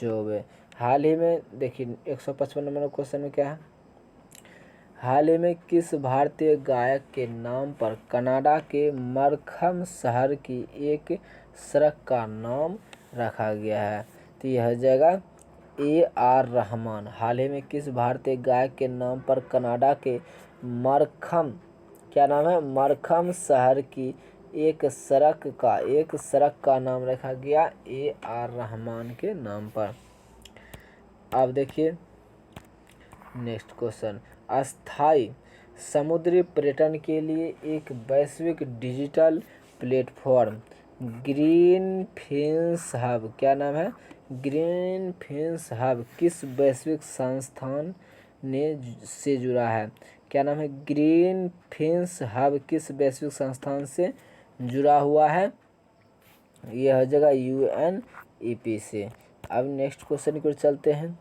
चौबे। हाल ही में देखिए 155 नंबर क्वेश्चन में क्या है? हाल ही में किस भारतीय गायक के नाम पर कनाडा के मरखम शहर की एक सड़क का नाम रखा गया है? तो यह जगह AR रहमान। हाल ही में किस भारतीय गायक के नाम पर कनाडा के मरखम, क्या नाम है? मरखम शहर की एक सड़क का नाम रखा गया AR रहमान के नाम पर। अब देखिए नेक्स्ट क्वेश्चन। अस्थायी समुद्री पर्यटन के लिए एक वैश्विक डिजिटल प्लेटफॉर्म ग्रीनफिन्स हब, क्या नाम है? ग्रीनफिन्स हब किस वैश्विक संस्थान से जुड़ा है? क्या नाम है? ग्रीनफिन्स हब किस वैश्विक संस्थान से जुड़ा हुआ है? यह हो जाएगा UNEP से। अब नेक्स्ट क्वेश्चन की ओर चलते हैं।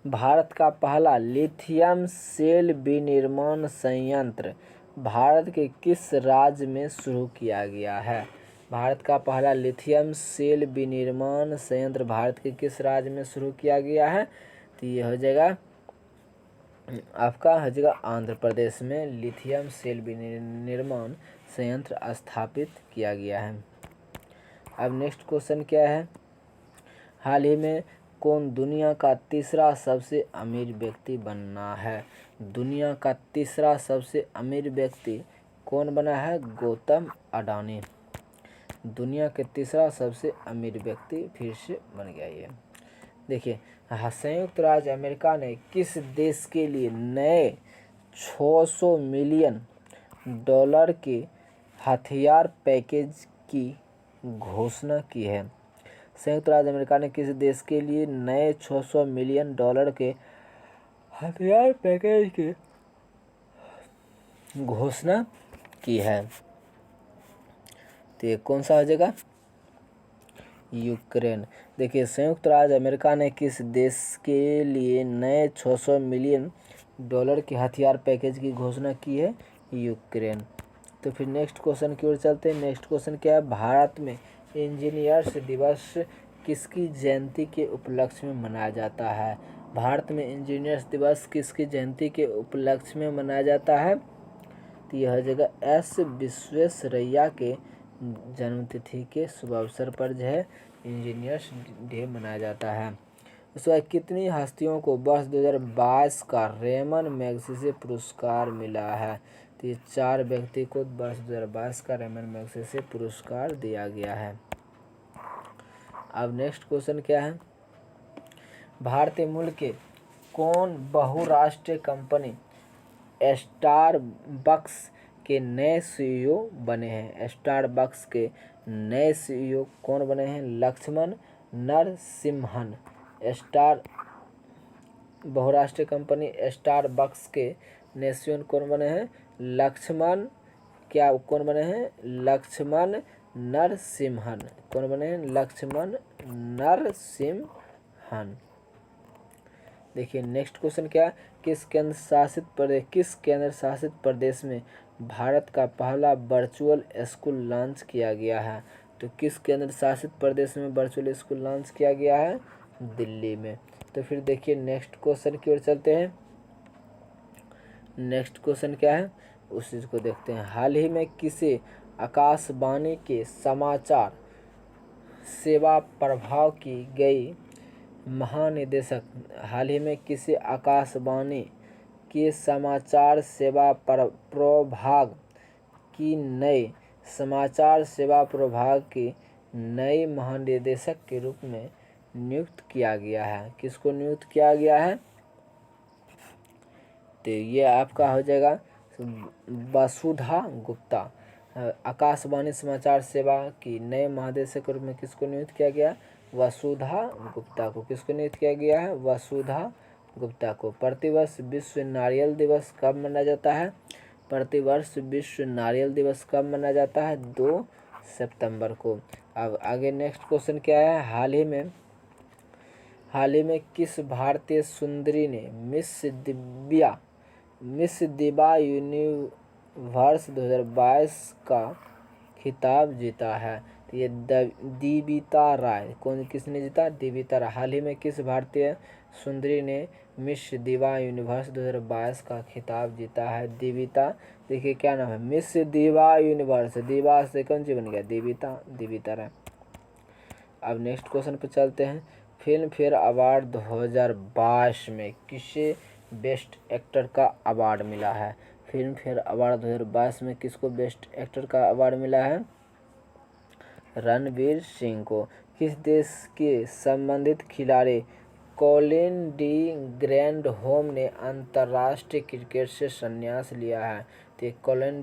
भारत का पहला लिथियम सेल विनिर्माण संयंत्र भारत के किस राज्य में शुरू किया गया है? भारत का पहला लिथियम सेल विनिर्माण संयंत्र भारत के किस राज्य में शुरू किया गया है? तो ये हो जाएगा आपका हो जाएगा आंध्र प्रदेश में लिथियम सेल विनिर्माण संयंत्र स्थापित किया गया है। अब नेक्स्ट क्वेश्चन क्या है? हाल ही में कौन दुनिया का तीसरा सबसे अमीर व्यक्ति बना है? दुनिया का तीसरा सबसे अमीर व्यक्ति कौन बना है? गौतम अडानी। दुनिया के तीसरा सबसे अमीर व्यक्ति फिर से बन गया ये। देखिए संयुक्त राज्य अमेरिका ने किस देश के लिए नए 600 मिलियन डॉलर के हथियार पैकेज की घोषणा की है? संयुक्त राज्य अमेरिका ने किस देश के लिए नए 600 मिलियन डॉलर के हथियार पैकेज की घोषणा की है? तो ये कौन सा हो जाएगा? यूक्रेन। देखिए संयुक्त राज्य अमेरिका ने किस देश के लिए नए 600 मिलियन डॉलर के हथियार पैकेज की घोषणा की है? यूक्रेन। तो फिर नेक्स्ट क्वेश्चन की ओर चलते हैं। नेक्स्ट क्वेश्चन क्या है? भारत में इंजीनियर्स दिवस किसकी जयंती के उपलक्ष्य में मनाया जाता है? भारत में इंजीनियर्स दिवस किसकी जयंती के उपलक्ष्य में मनाया जाता है? तो यह जगह एस विश्वेश्वरैया के जन्मतिथि के शुभ अवसर पर जो है इंजीनियर्स डे मनाया जाता है। उसके बाद कितनी हस्तियों को वर्ष 2022 का रेमन मैग्सेसे पुरस्कार मिला है? तो ये 4 व्यक्ति को वर्ष 2022 का रेमन मैग्सेसे पुरस्कार दिया गया है। अब नेक्स्ट क्वेश्चन क्या है? भारतीय मूल के कौन बहुराष्ट्रीय कंपनी स्टारबक्स के नए सीईओ बने हैं? स्टारबक्स के नए सीईओ कौन बने हैं? लक्ष्मण नरसिम्हन। बहुराष्ट्रीय कंपनी स्टारबक्स के नए सीईओ कौन बने हैं? लक्ष्मण कौन बने हैं? लक्ष्मण नरसिम्हन। कौन बने हैं? लक्ष्मण नरसिम्हन। देखिए नेक्स्ट क्वेश्चन क्या है? किस केंद्र शासित प्रदेश में भारत का पहला वर्चुअल स्कूल लॉन्च किया गया है? तो किस केंद्र शासित प्रदेश में वर्चुअल स्कूल लॉन्च किया गया है? दिल्ली में। तो फिर देखिए नेक्स्ट क्वेश्चन की ओर चलते हैं। नेक्स्ट क्वेश्चन क्या है उस चीज़ को देखते हैं। हाल ही में किसे आकाशवाणी के समाचार सेवा प्रभाग की गई महानिदेशक हाल ही में किसे आकाशवाणी के समाचार सेवा प्रभाग की नए समाचार सेवा प्रभाग की नई महानिदेशक के रूप में नियुक्त किया गया है? किसको नियुक्त किया गया है? तो ये आपका हो जाएगा वसुधा गुप्ता। आकाशवाणी समाचार सेवा की नए महानिदेशक के रूप में किसको नियुक्त किया गया? वसुधा गुप्ता को। किसको नियुक्त किया गया है? वसुधा गुप्ता को। प्रतिवर्ष विश्व नारियल दिवस कब मनाया जाता है? प्रतिवर्ष विश्व नारियल दिवस कब मनाया जाता है? 2 सितंबर को। अब आगे नेक्स्ट क्वेश्चन क्या है? हाल ही में किस भारतीय सुंदरी ने मिस दिबा यूनिवर्स 2022 का खिताब जीता है? तो ये दीबिता राय। किसने जीता? दीबिता राय। हाल ही में किस भारतीय सुंदरी ने मिस दिवा यूनिवर्स 2022 का खिताब जीता है? दीबिता। देखिए क्या नाम है? मिस दिवा यूनिवर्स। दिवा से कौन सी बन गया? दीबिता राय। अब नेक्स्ट क्वेश्चन पे चलते हैं। फिल्म फेयर अवार्ड 2022 में किसे बेस्ट एक्टर का अवार्ड मिला है? फिल्म फेयर अवार्ड 2022 में किसको बेस्ट एक्टर का अवार्ड मिला है? रणवीर सिंह को। किस देश के संबंधित खिलाड़ी कॉलिन डी ग्रैंडहोम ने अंतर्राष्ट्रीय क्रिकेट से संन्यास लिया है? तो कॉलिन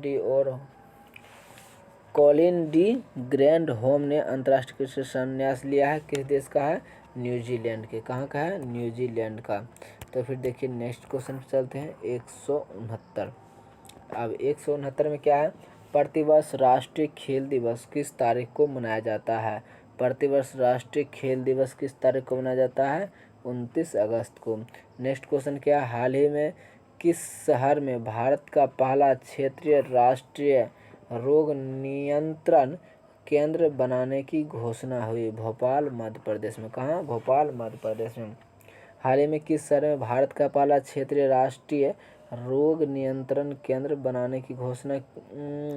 डी ग्रैंडहोम ने अंतर्राष्ट्रीय क्रिकेट से संन्यास लिया है। किस देश का है? न्यूजीलैंड के। कहाँ का है? न्यूजीलैंड का। तो फिर देखिए नेक्स्ट क्वेश्चन पे चलते हैं। 169। अब 169 में क्या है? प्रतिवर्ष राष्ट्रीय खेल दिवस किस तारीख को मनाया जाता है? प्रतिवर्ष राष्ट्रीय खेल दिवस किस तारीख को मनाया जाता है? 29 अगस्त को। नेक्स्ट क्वेश्चन क्या है? हाल ही में किस शहर में भारत का पहला क्षेत्रीय राष्ट्रीय रोग नियंत्रण केंद्र बनाने की घोषणा हुई? भोपाल मध्य प्रदेश में। कहाँ? भोपाल मध्य प्रदेश में। हाल ही में किस शहर में भारत का पहला क्षेत्रीय राष्ट्रीय रोग नियंत्रण केंद्र बनाने की घोषणा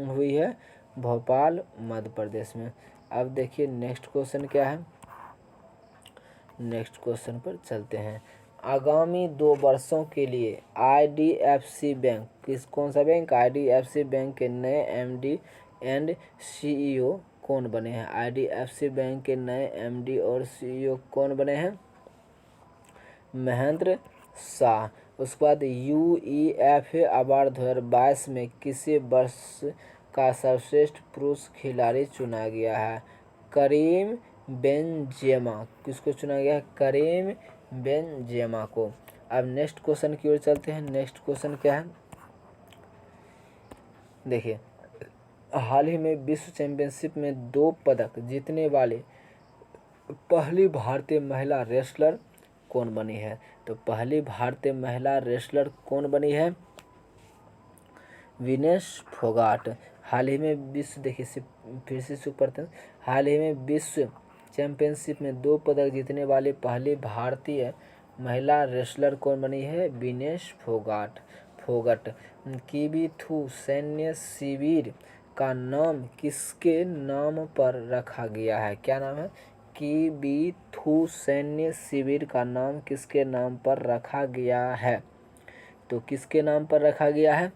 हुई है? भोपाल मध्य प्रदेश में। अब देखिए नेक्स्ट क्वेश्चन क्या है? नेक्स्ट क्वेश्चन पर चलते हैं। आगामी 2 वर्षों के लिए IDFC बैंक कौन सा बैंक? IDFC बैंक के नए MD एंड CEO कौन बने हैं? IDFC बैंक के नए MD और CEO कौन बने हैं? महेंद्र शाह। उसके बाद UEFA अवार्ड 2022 में किसे वर्ष का सर्वश्रेष्ठ पुरुष खिलाड़ी चुना गया है? Karim Benzema. किसको चुना गया है? करीम बेंजेमा को। अब नेक्स्ट क्वेश्चन की ओर चलते हैं। नेक्स्ट क्वेश्चन क्या है? देखिए हाल ही में विश्व चैंपियनशिप में 2 पदक जीतने वाले पहली भारतीय महिला रेसलर कौन बनी है? तो पहली भारतीय महिला रेसलर कौन बनी है? विनेश फोगाट। हाल ही में विश्व, देखिए फिर से सुपर, हाल ही में विश्व चैंपियनशिप में 2 पदक जीतने वाली पहली भारतीय महिला रेसलर कौन बनी है? विनेश फोगाट। किवीथू सैन्य शिविर का नाम किसके नाम पर रखा गया है? क्या नाम है? किवीथू सैन्य शिविर का नाम किसके नाम पर रखा गया है? तो किसके नाम पर रखा गया है?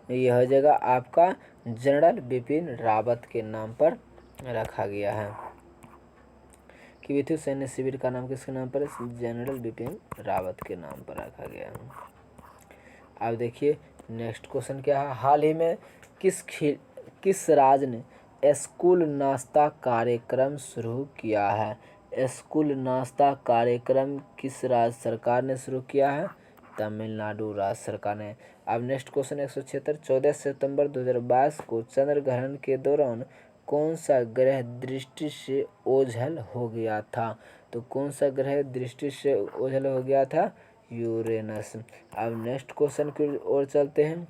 यह हो जाएगा आपका जनरल बिपिन रावत के नाम पर रखा गया है। किवीथू सैन्य शिविर का नाम किसके नाम पर है? जनरल बिपिन रावत के नाम पर रखा गया है। अब देखिए नेक्स्ट क्वेश्चन क्या है? हाल ही में किस राज्य ने स्कूल नाश्ता कार्यक्रम शुरू किया है? स्कूल नाश्ता कार्यक्रम किस राज्य सरकार ने शुरू किया है? तमिलनाडु राज्य सरकार ने। अब नेक्स्ट क्वेश्चन 176, 14 सितंबर 2022 को चंद्र ग्रहण के दौरान कौन सा ग्रह दृष्टि से ओझल हो गया था? तो कौन सा ग्रह दृष्टि से ओझल हो गया था? यूरेनस। अब नेक्स्ट क्वेश्चन की ओर चलते हैं।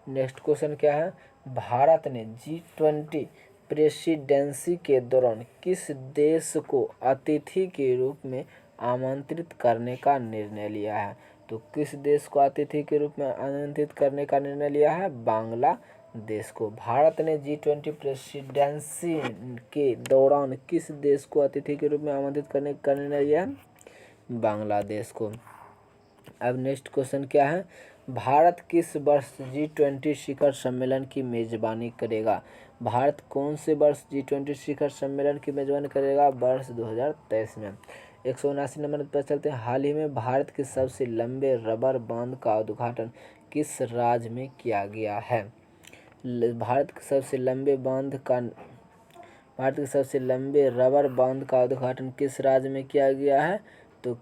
नेक्स्ट क्वेश्चन क्या है? भारत ने G20 प्रेसिडेंसी के दौरान किस देश को अतिथि के रूप में आमंत्रित करने का निर्णय लिया है? तो किस देश को अतिथि के रूप में आमंत्रित करने का निर्णय लिया है? बांग्लादेश को। भारत ने G20 प्रेसिडेंसी के दौरान किस देश को अतिथि के रूप में आमंत्रित करने का निर्णय लिया है? बांग्लादेश को। अब नेक्स्ट क्वेश्चन क्या है? भारत किस वर्ष G20 शिखर सम्मेलन की मेजबानी करेगा? भारत कौन से वर्ष G20 शिखर सम्मेलन की मेजबानी करेगा? वर्ष 2023 में। 179 नंबर पर चलते हैं। हाल ही में भारत के सबसे लंबे रबर बांध का उद्घाटन किस राज्य में किया गया है? भारत के सबसे लंबे रबर बांध का उद्घाटन किस राज्य में किया गया है? तो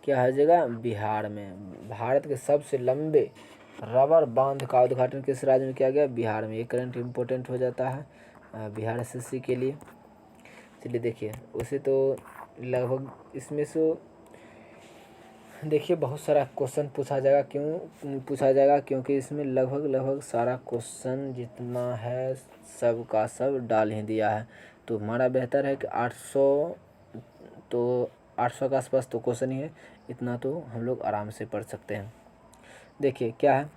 क्या हो जाएगा? बिहार में। भारत के सबसे लंबे रबर बांध का उद्घाटन किस राज्य में किया गया? बिहार में। ये करंट इम्पोर्टेंट हो जाता है बिहार SSC के लिए। चलिए देखिए उसे तो लगभग इसमें से देखिए बहुत सारा क्वेश्चन पूछा जाएगा क्योंकि इसमें लगभग सारा क्वेश्चन जितना है सब का सब डाल ही दिया है। तो हमारा बेहतर है कि 800 के आसपास तो क्वेश्चन ही है, इतना तो हम लोग आराम से पढ़ सकते हैं। देखिए क्या है?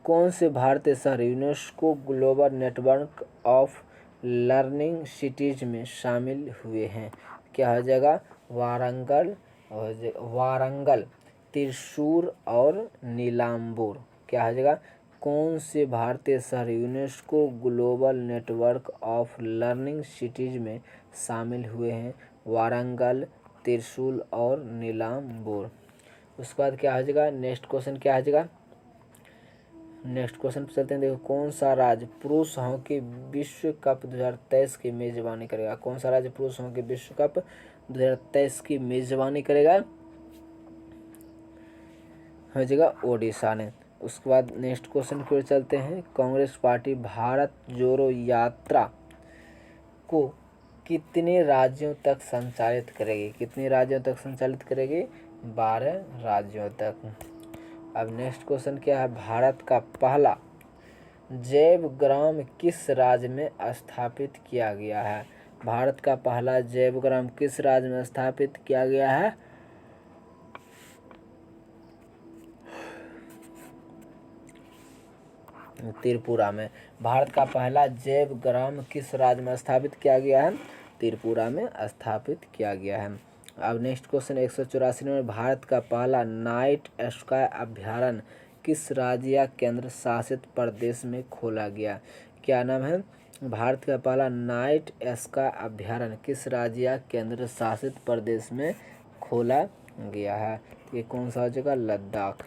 कौन से भारतीय शहर UNESCO global network of learning cities में शामिल हुए हैं? क्या हो जाएगा? वारंगल, त्रिशूर और नीलाम्बूर। क्या हो जाएगा? कौन से भारतीय शहर UNESCO global network of learning cities में शामिल हुए हैं? वारंगल, त्रिशूल और नीलाम्बूर। उसके बाद क्या हो जाएगा? नेक्स्ट क्वेश्चन क्या हो जाएगा? नेक्स्ट क्वेश्चन पर चलते हैं। देखो कौन सा राज्य पुरुष हॉकी विश्व कप 2023 की मेजबानी करेगा? कौन सा राज्य पुरुष हॉकी विश्व कप 2023 की मेजबानी करेगा? हो जाएगा ओडिशा ने। उसके बाद नेक्स्ट क्वेश्चन की ओर चलते हैं। कांग्रेस पार्टी भारत जोड़ो यात्रा को कितने राज्यों तक संचालित करेगी? कितने राज्यों तक संचालित करेगी? 12 राज्यों तक। अब नेक्स्ट क्वेश्चन क्या है? भारत का पहला जैव ग्राम किस राज्य में स्थापित किया गया है? भारत का पहला जैव ग्राम किस राज्य में स्थापित किया गया है? त्रिपुरा में। भारत का पहला जैव ग्राम किस राज्य में स्थापित किया गया है? त्रिपुरा में स्थापित किया गया है। अब नेक्स्ट क्वेश्चन 184 में भारत का पहला नाइट स्काई अभयारण्य किस राज्य या केंद्र शासित प्रदेश में खोला गया? क्या नाम है? भारत का पहला नाइट स्काई अभयारण्य किस राज्य या केंद्र शासित प्रदेश में खोला गया है? ये कौन सा हो जाएगा? लद्दाख।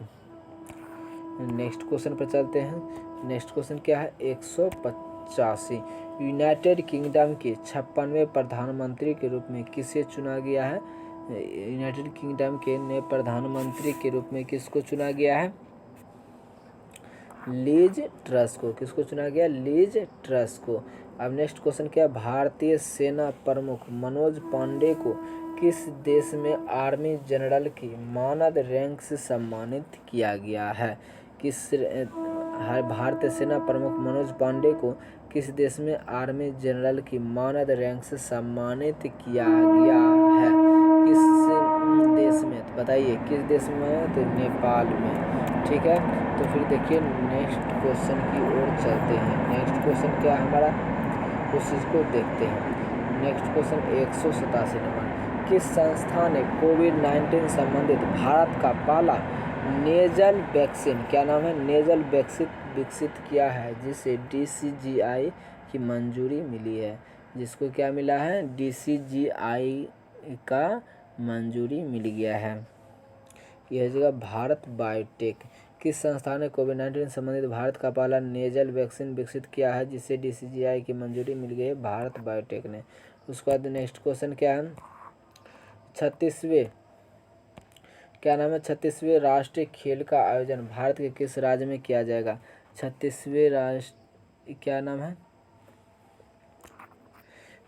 नेक्स्ट क्वेश्चन पर चलते हैं। नेक्स्ट क्वेश्चन क्या है? 185 यूनाइटेड किंगडम के 56वें प्रधानमंत्री के रूप में किसे चुना गया है? यूनाइटेड किंगडम के नए प्रधानमंत्री के रूप में किसको चुना गया है? लीज ट्रस को। किसको चुना गया? लीज ट्रस को। अब नेक्स्ट क्वेश्चन क्या है? भारतीय सेना प्रमुख मनोज पांडे को किस देश में आर्मी जनरल की मानद रैंक से सम्मानित किया गया है? भारतीय सेना प्रमुख मनोज पांडे को किस देश में आर्मी जनरल की मानद रैंक से सम्मानित किया गया है? किस देश में? तो बताइए किस देश में? तो नेपाल में। ठीक है, तो फिर देखिए नेक्स्ट क्वेश्चन की ओर चलते हैं। नेक्स्ट क्वेश्चन क्या है हमारा, उस चीज़ को देखते हैं। नेक्स्ट क्वेश्चन 187 नंबर, किस संस्था ने कोविड-19 संबंधित भारत का पहला नेजल वैक्सीन, क्या नाम है, नेजल वैक्सीन विकसित किया है, जिसे DCGI की मंजूरी मिली है? जिसको क्या मिला है? DCGI का मंजूरी मिल गया है। यह जगह भारत बायोटेक। किस संस्था ने कोविड-19 संबंधित भारत का पहला नेजल वैक्सीन विकसित किया है, जिसे DCGI की मंजूरी मिल गई है? भारत बायोटेक ने। उसके बाद नेक्स्ट क्वेश्चन क्या है? 36वें, क्या नाम है, 36वें राष्ट्रीय खेल का आयोजन भारत के किस राज्य में किया जाएगा? 36वें क्या नाम है?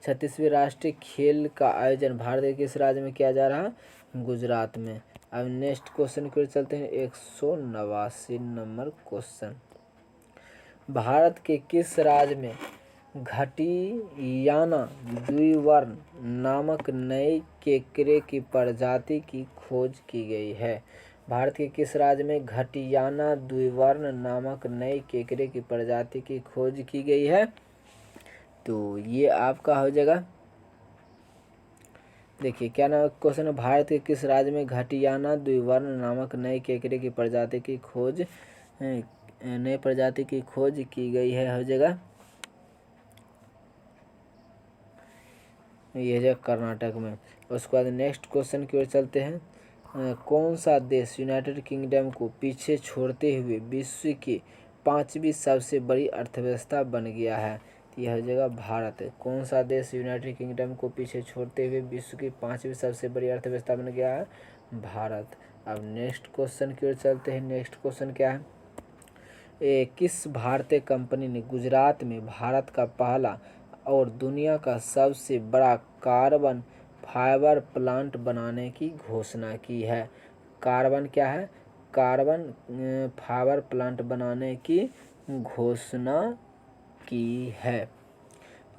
36वें राष्ट्रीय खेल का आयोजन भारत के किस राज्य में किया जा रहा है? गुजरात में। अब नेक्स्ट क्वेश्चन की ओर चलते हैं। 189 नंबर क्वेश्चन, भारत के किस राज्य में घटियाना द्विवर्ण नामक नए केकड़े की प्रजाति की खोज की गई है? भारत के किस राज्य में घटियाना द्विवर्ण नामक नए केकड़े की प्रजाति की खोज की गई है? तो ये आपका हो जाएगा, देखिए क्या नाम क्वेश्चन है, भारत के किस राज्य में घटियाना द्विवर्ण नामक नए केकड़े की प्रजाति की खोज, नए प्रजाति की खोज की गई है? हो जाएगा ये है कर्नाटक में। उसके बाद नेक्स्ट क्वेश्चन की ओर चलते हैं। कौन सा देश यूनाइटेड किंगडम को पीछे छोड़ते हुए विश्व की 5वीं सबसे बड़ी अर्थव्यवस्था बन गया है? यह हो जाएगा भारत। कौन सा देश यूनाइटेड किंगडम को पीछे छोड़ते हुए विश्व की 5वीं सबसे बड़ी अर्थव्यवस्था बन गया है? भारत। अब नेक्स्ट क्वेश्चन की ओर चलते हैं। नेक्स्ट क्वेश्चन क्या है? किस भारतीय कंपनी ने गुजरात में भारत का पहला और दुनिया का सबसे बड़ा कार्बन फाइबर प्लांट बनाने की घोषणा की है? कार्बन क्या है? कार्बन फाइबर प्लांट बनाने की घोषणा की है।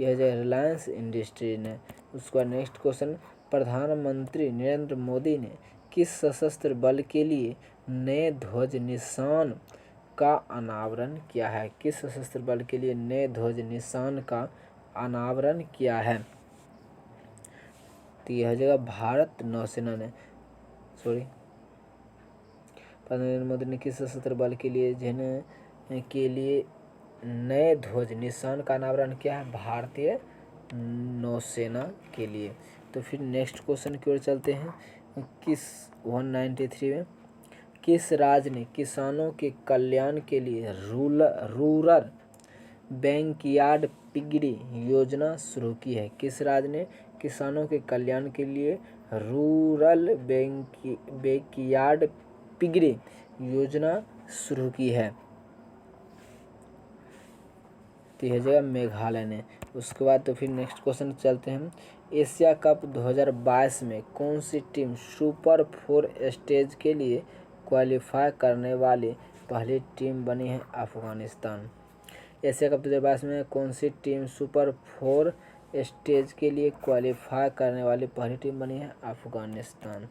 यह जो रिलायंस इंडस्ट्री ने। उसका नेक्स्ट क्वेश्चन, प्रधानमंत्री नरेंद्र मोदी ने किस सशस्त्र बल के लिए नए ध्वज निशान का अनावरण किया है? किस सशस्त्र बल के लिए नए ध्वज निशान का अनावरण किया है? तो यह जगह भारत नौसेना ने, प्रधानमंत्री नरेंद्र मोदी ने किस सशस्त्र बल के लिए नए ध्वज निशान का अनावरण किया है? भारतीय नौसेना के लिए। तो फिर नेक्स्ट क्वेश्चन की ओर चलते हैं। 193 में, किस राज्य ने किसानों के कल्याण के लिए रूरल बैकयार्ड पिगरी योजना शुरू की है? किस राज्य ने किसानों के कल्याण के लिए रूरल बैकयार्ड पिगरी योजना शुरू की है? तो यह जगह मेघालय ने। उसके बाद तो फिर नेक्स्ट क्वेश्चन चलते हैं। एशिया कप 2022 में कौन सी टीम सुपर 4 स्टेज के लिए क्वालिफाई करने वाली पहली टीम बनी है? अफगानिस्तान। एशिया कप 2022 में कौन सी टीम सुपर 4 स्टेज के लिए क्वालिफाई करने वाली पहली टीम बनी है? अफगानिस्तान।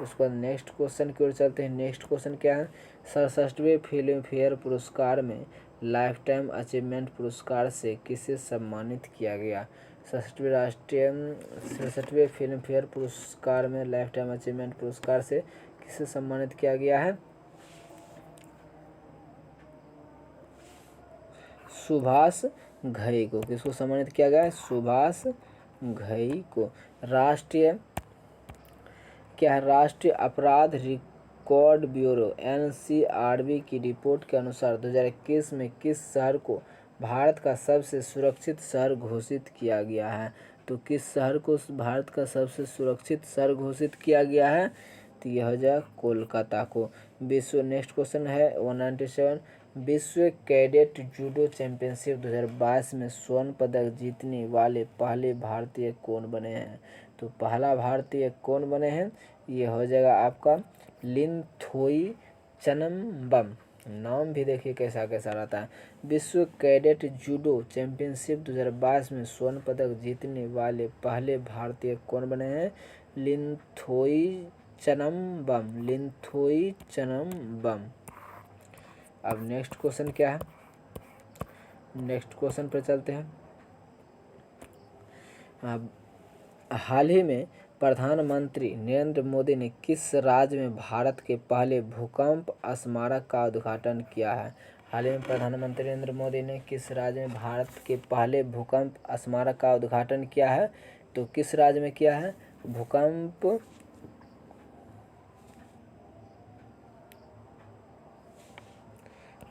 उसके बाद नेक्स्ट क्वेश्चन की ओर चलते हैं। नेक्स्ट क्वेश्चन क्या है? 67वें फिल्म फेयर पुरस्कार में लाइफ टाइम अचीवमेंट पुरस्कार से किसे सम्मानित किया गया? 67वें फिल्म फेयर पुरस्कार में लाइफ टाइम अचीवमेंट पुरस्कार से किसे सम्मानित किया गया है? सुभाष घई को। किसको सम्मानित किया गया है? सुभाष घई को। राष्ट्रीय अपराध रिकॉर्ड ब्यूरो NCRB की रिपोर्ट के अनुसार 2021 में किस शहर को भारत का सबसे सुरक्षित शहर घोषित किया गया है? तो किस शहर को भारत का सबसे सुरक्षित शहर घोषित किया गया है? तो यह हो जाएगा कोलकाता को। नेक्स्ट क्वेश्चन है 197, विश्व कैडेट जूडो चैंपियनशिप 2022 में स्वर्ण पदक जीतने वाले पहले भारतीय कौन बने हैं? तो पहला भारतीय कौन बने हैं? ये हो जाएगा आपका लिनथोई चनम्बम। नाम भी देखिए कैसा कैसा रहता है। विश्व कैडेट जूडो चैंपियनशिप 2022 में स्वर्ण पदक जीतने वाले पहले भारतीय कौन बने हैं? लिनथोई चनम्बम, लिनथोई चनम्बम। अब नेक्स्ट क्वेश्चन क्या है? नेक्स्ट क्वेश्चन पर चलते हैं। अब हाल ही में प्रधानमंत्री नरेंद्र मोदी ने किस राज्य में भारत के पहले भूकंप स्मारक का उद्घाटन किया है? हाल ही में प्रधानमंत्री नरेंद्र मोदी ने किस राज्य में भारत के पहले भूकंप स्मारक का उद्घाटन किया है? तो किस राज्य में किया है भूकंप?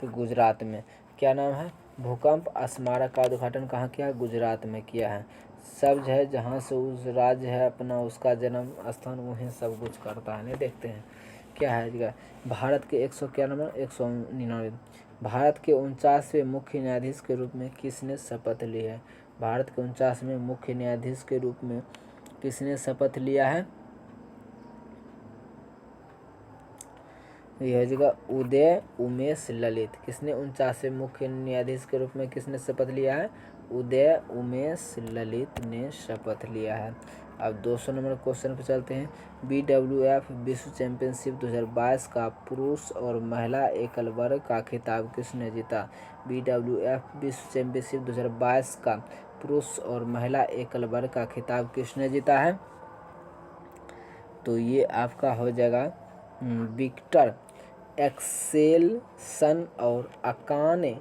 तो गुजरात में। क्या नाम है? भूकंप स्मारक का उद्घाटन कहाँ किया है? गुजरात में किया है। सब जो है जहाँ से उस राज्य है अपना उसका जन्म स्थान वहीं सब कुछ करता है। नहीं देखते हैं क्या है? भारत के 100 क्या नंबर 199। भारत के 49वें मुख्य न्यायाधीश के रूप में किसने शपथ ली है? भारत के 49वें मुख्य न्यायाधीश के रूप में किसने शपथ लिया है? यह जगह उदय उमेश ललित। किसने 49वें मुख्य न्यायाधीश के रूप में किसने शपथ लिया है? उदय उमेश ललित ने शपथ लिया है। अब 200 नंबर क्वेश्चन पर चलते हैं। BWF विश्व चैंपियनशिप 2022 का पुरुष और महिला एकल वर्ग का खिताब किसने जीता? BWF विश्व चैंपियनशिप 2022 का पुरुष और महिला एकल वर्ग का खिताब किसने जीता है? तो ये आपका हो जाएगा विक्टर एक्सेलसन और अकाने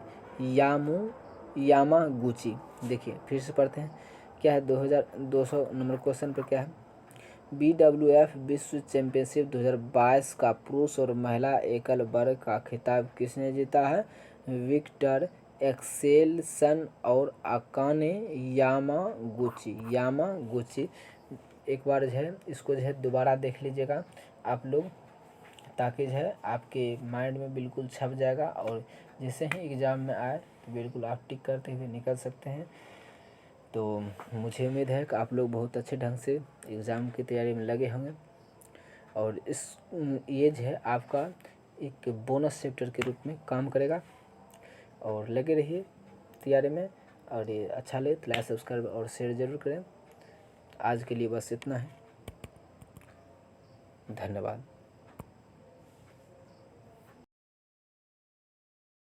यामागुची। देखिए फिर से पढ़ते हैं। क्या है 2200 नंबर क्वेश्चन पर क्या है? BWF विश्व चैंपियनशिप 2022 का पुरुष और महिला एकल वर्ग का खिताब किसने जीता है? विक्टर एक्सेलसन और अकाने यामागुची। एक बार जो है इसको जो है दोबारा देख लीजिएगा आप लोग, ताकि जो है आपके माइंड में बिल्कुल छप जाएगा और जैसे ही एग्ज़ाम में आए तो बिल्कुल आप टिक करते हुए निकल सकते हैं। तो मुझे उम्मीद है कि आप लोग बहुत अच्छे ढंग से एग्ज़ाम की तैयारी में लगे होंगे और ये जो है आपका एक बोनस चैप्टर के रूप में काम करेगा। और लगे रहिए तैयारी में, और ये अच्छा लगे तो लाइक सब्सक्राइब और शेयर ज़रूर करें। आज के लिए बस इतना है। धन्यवाद।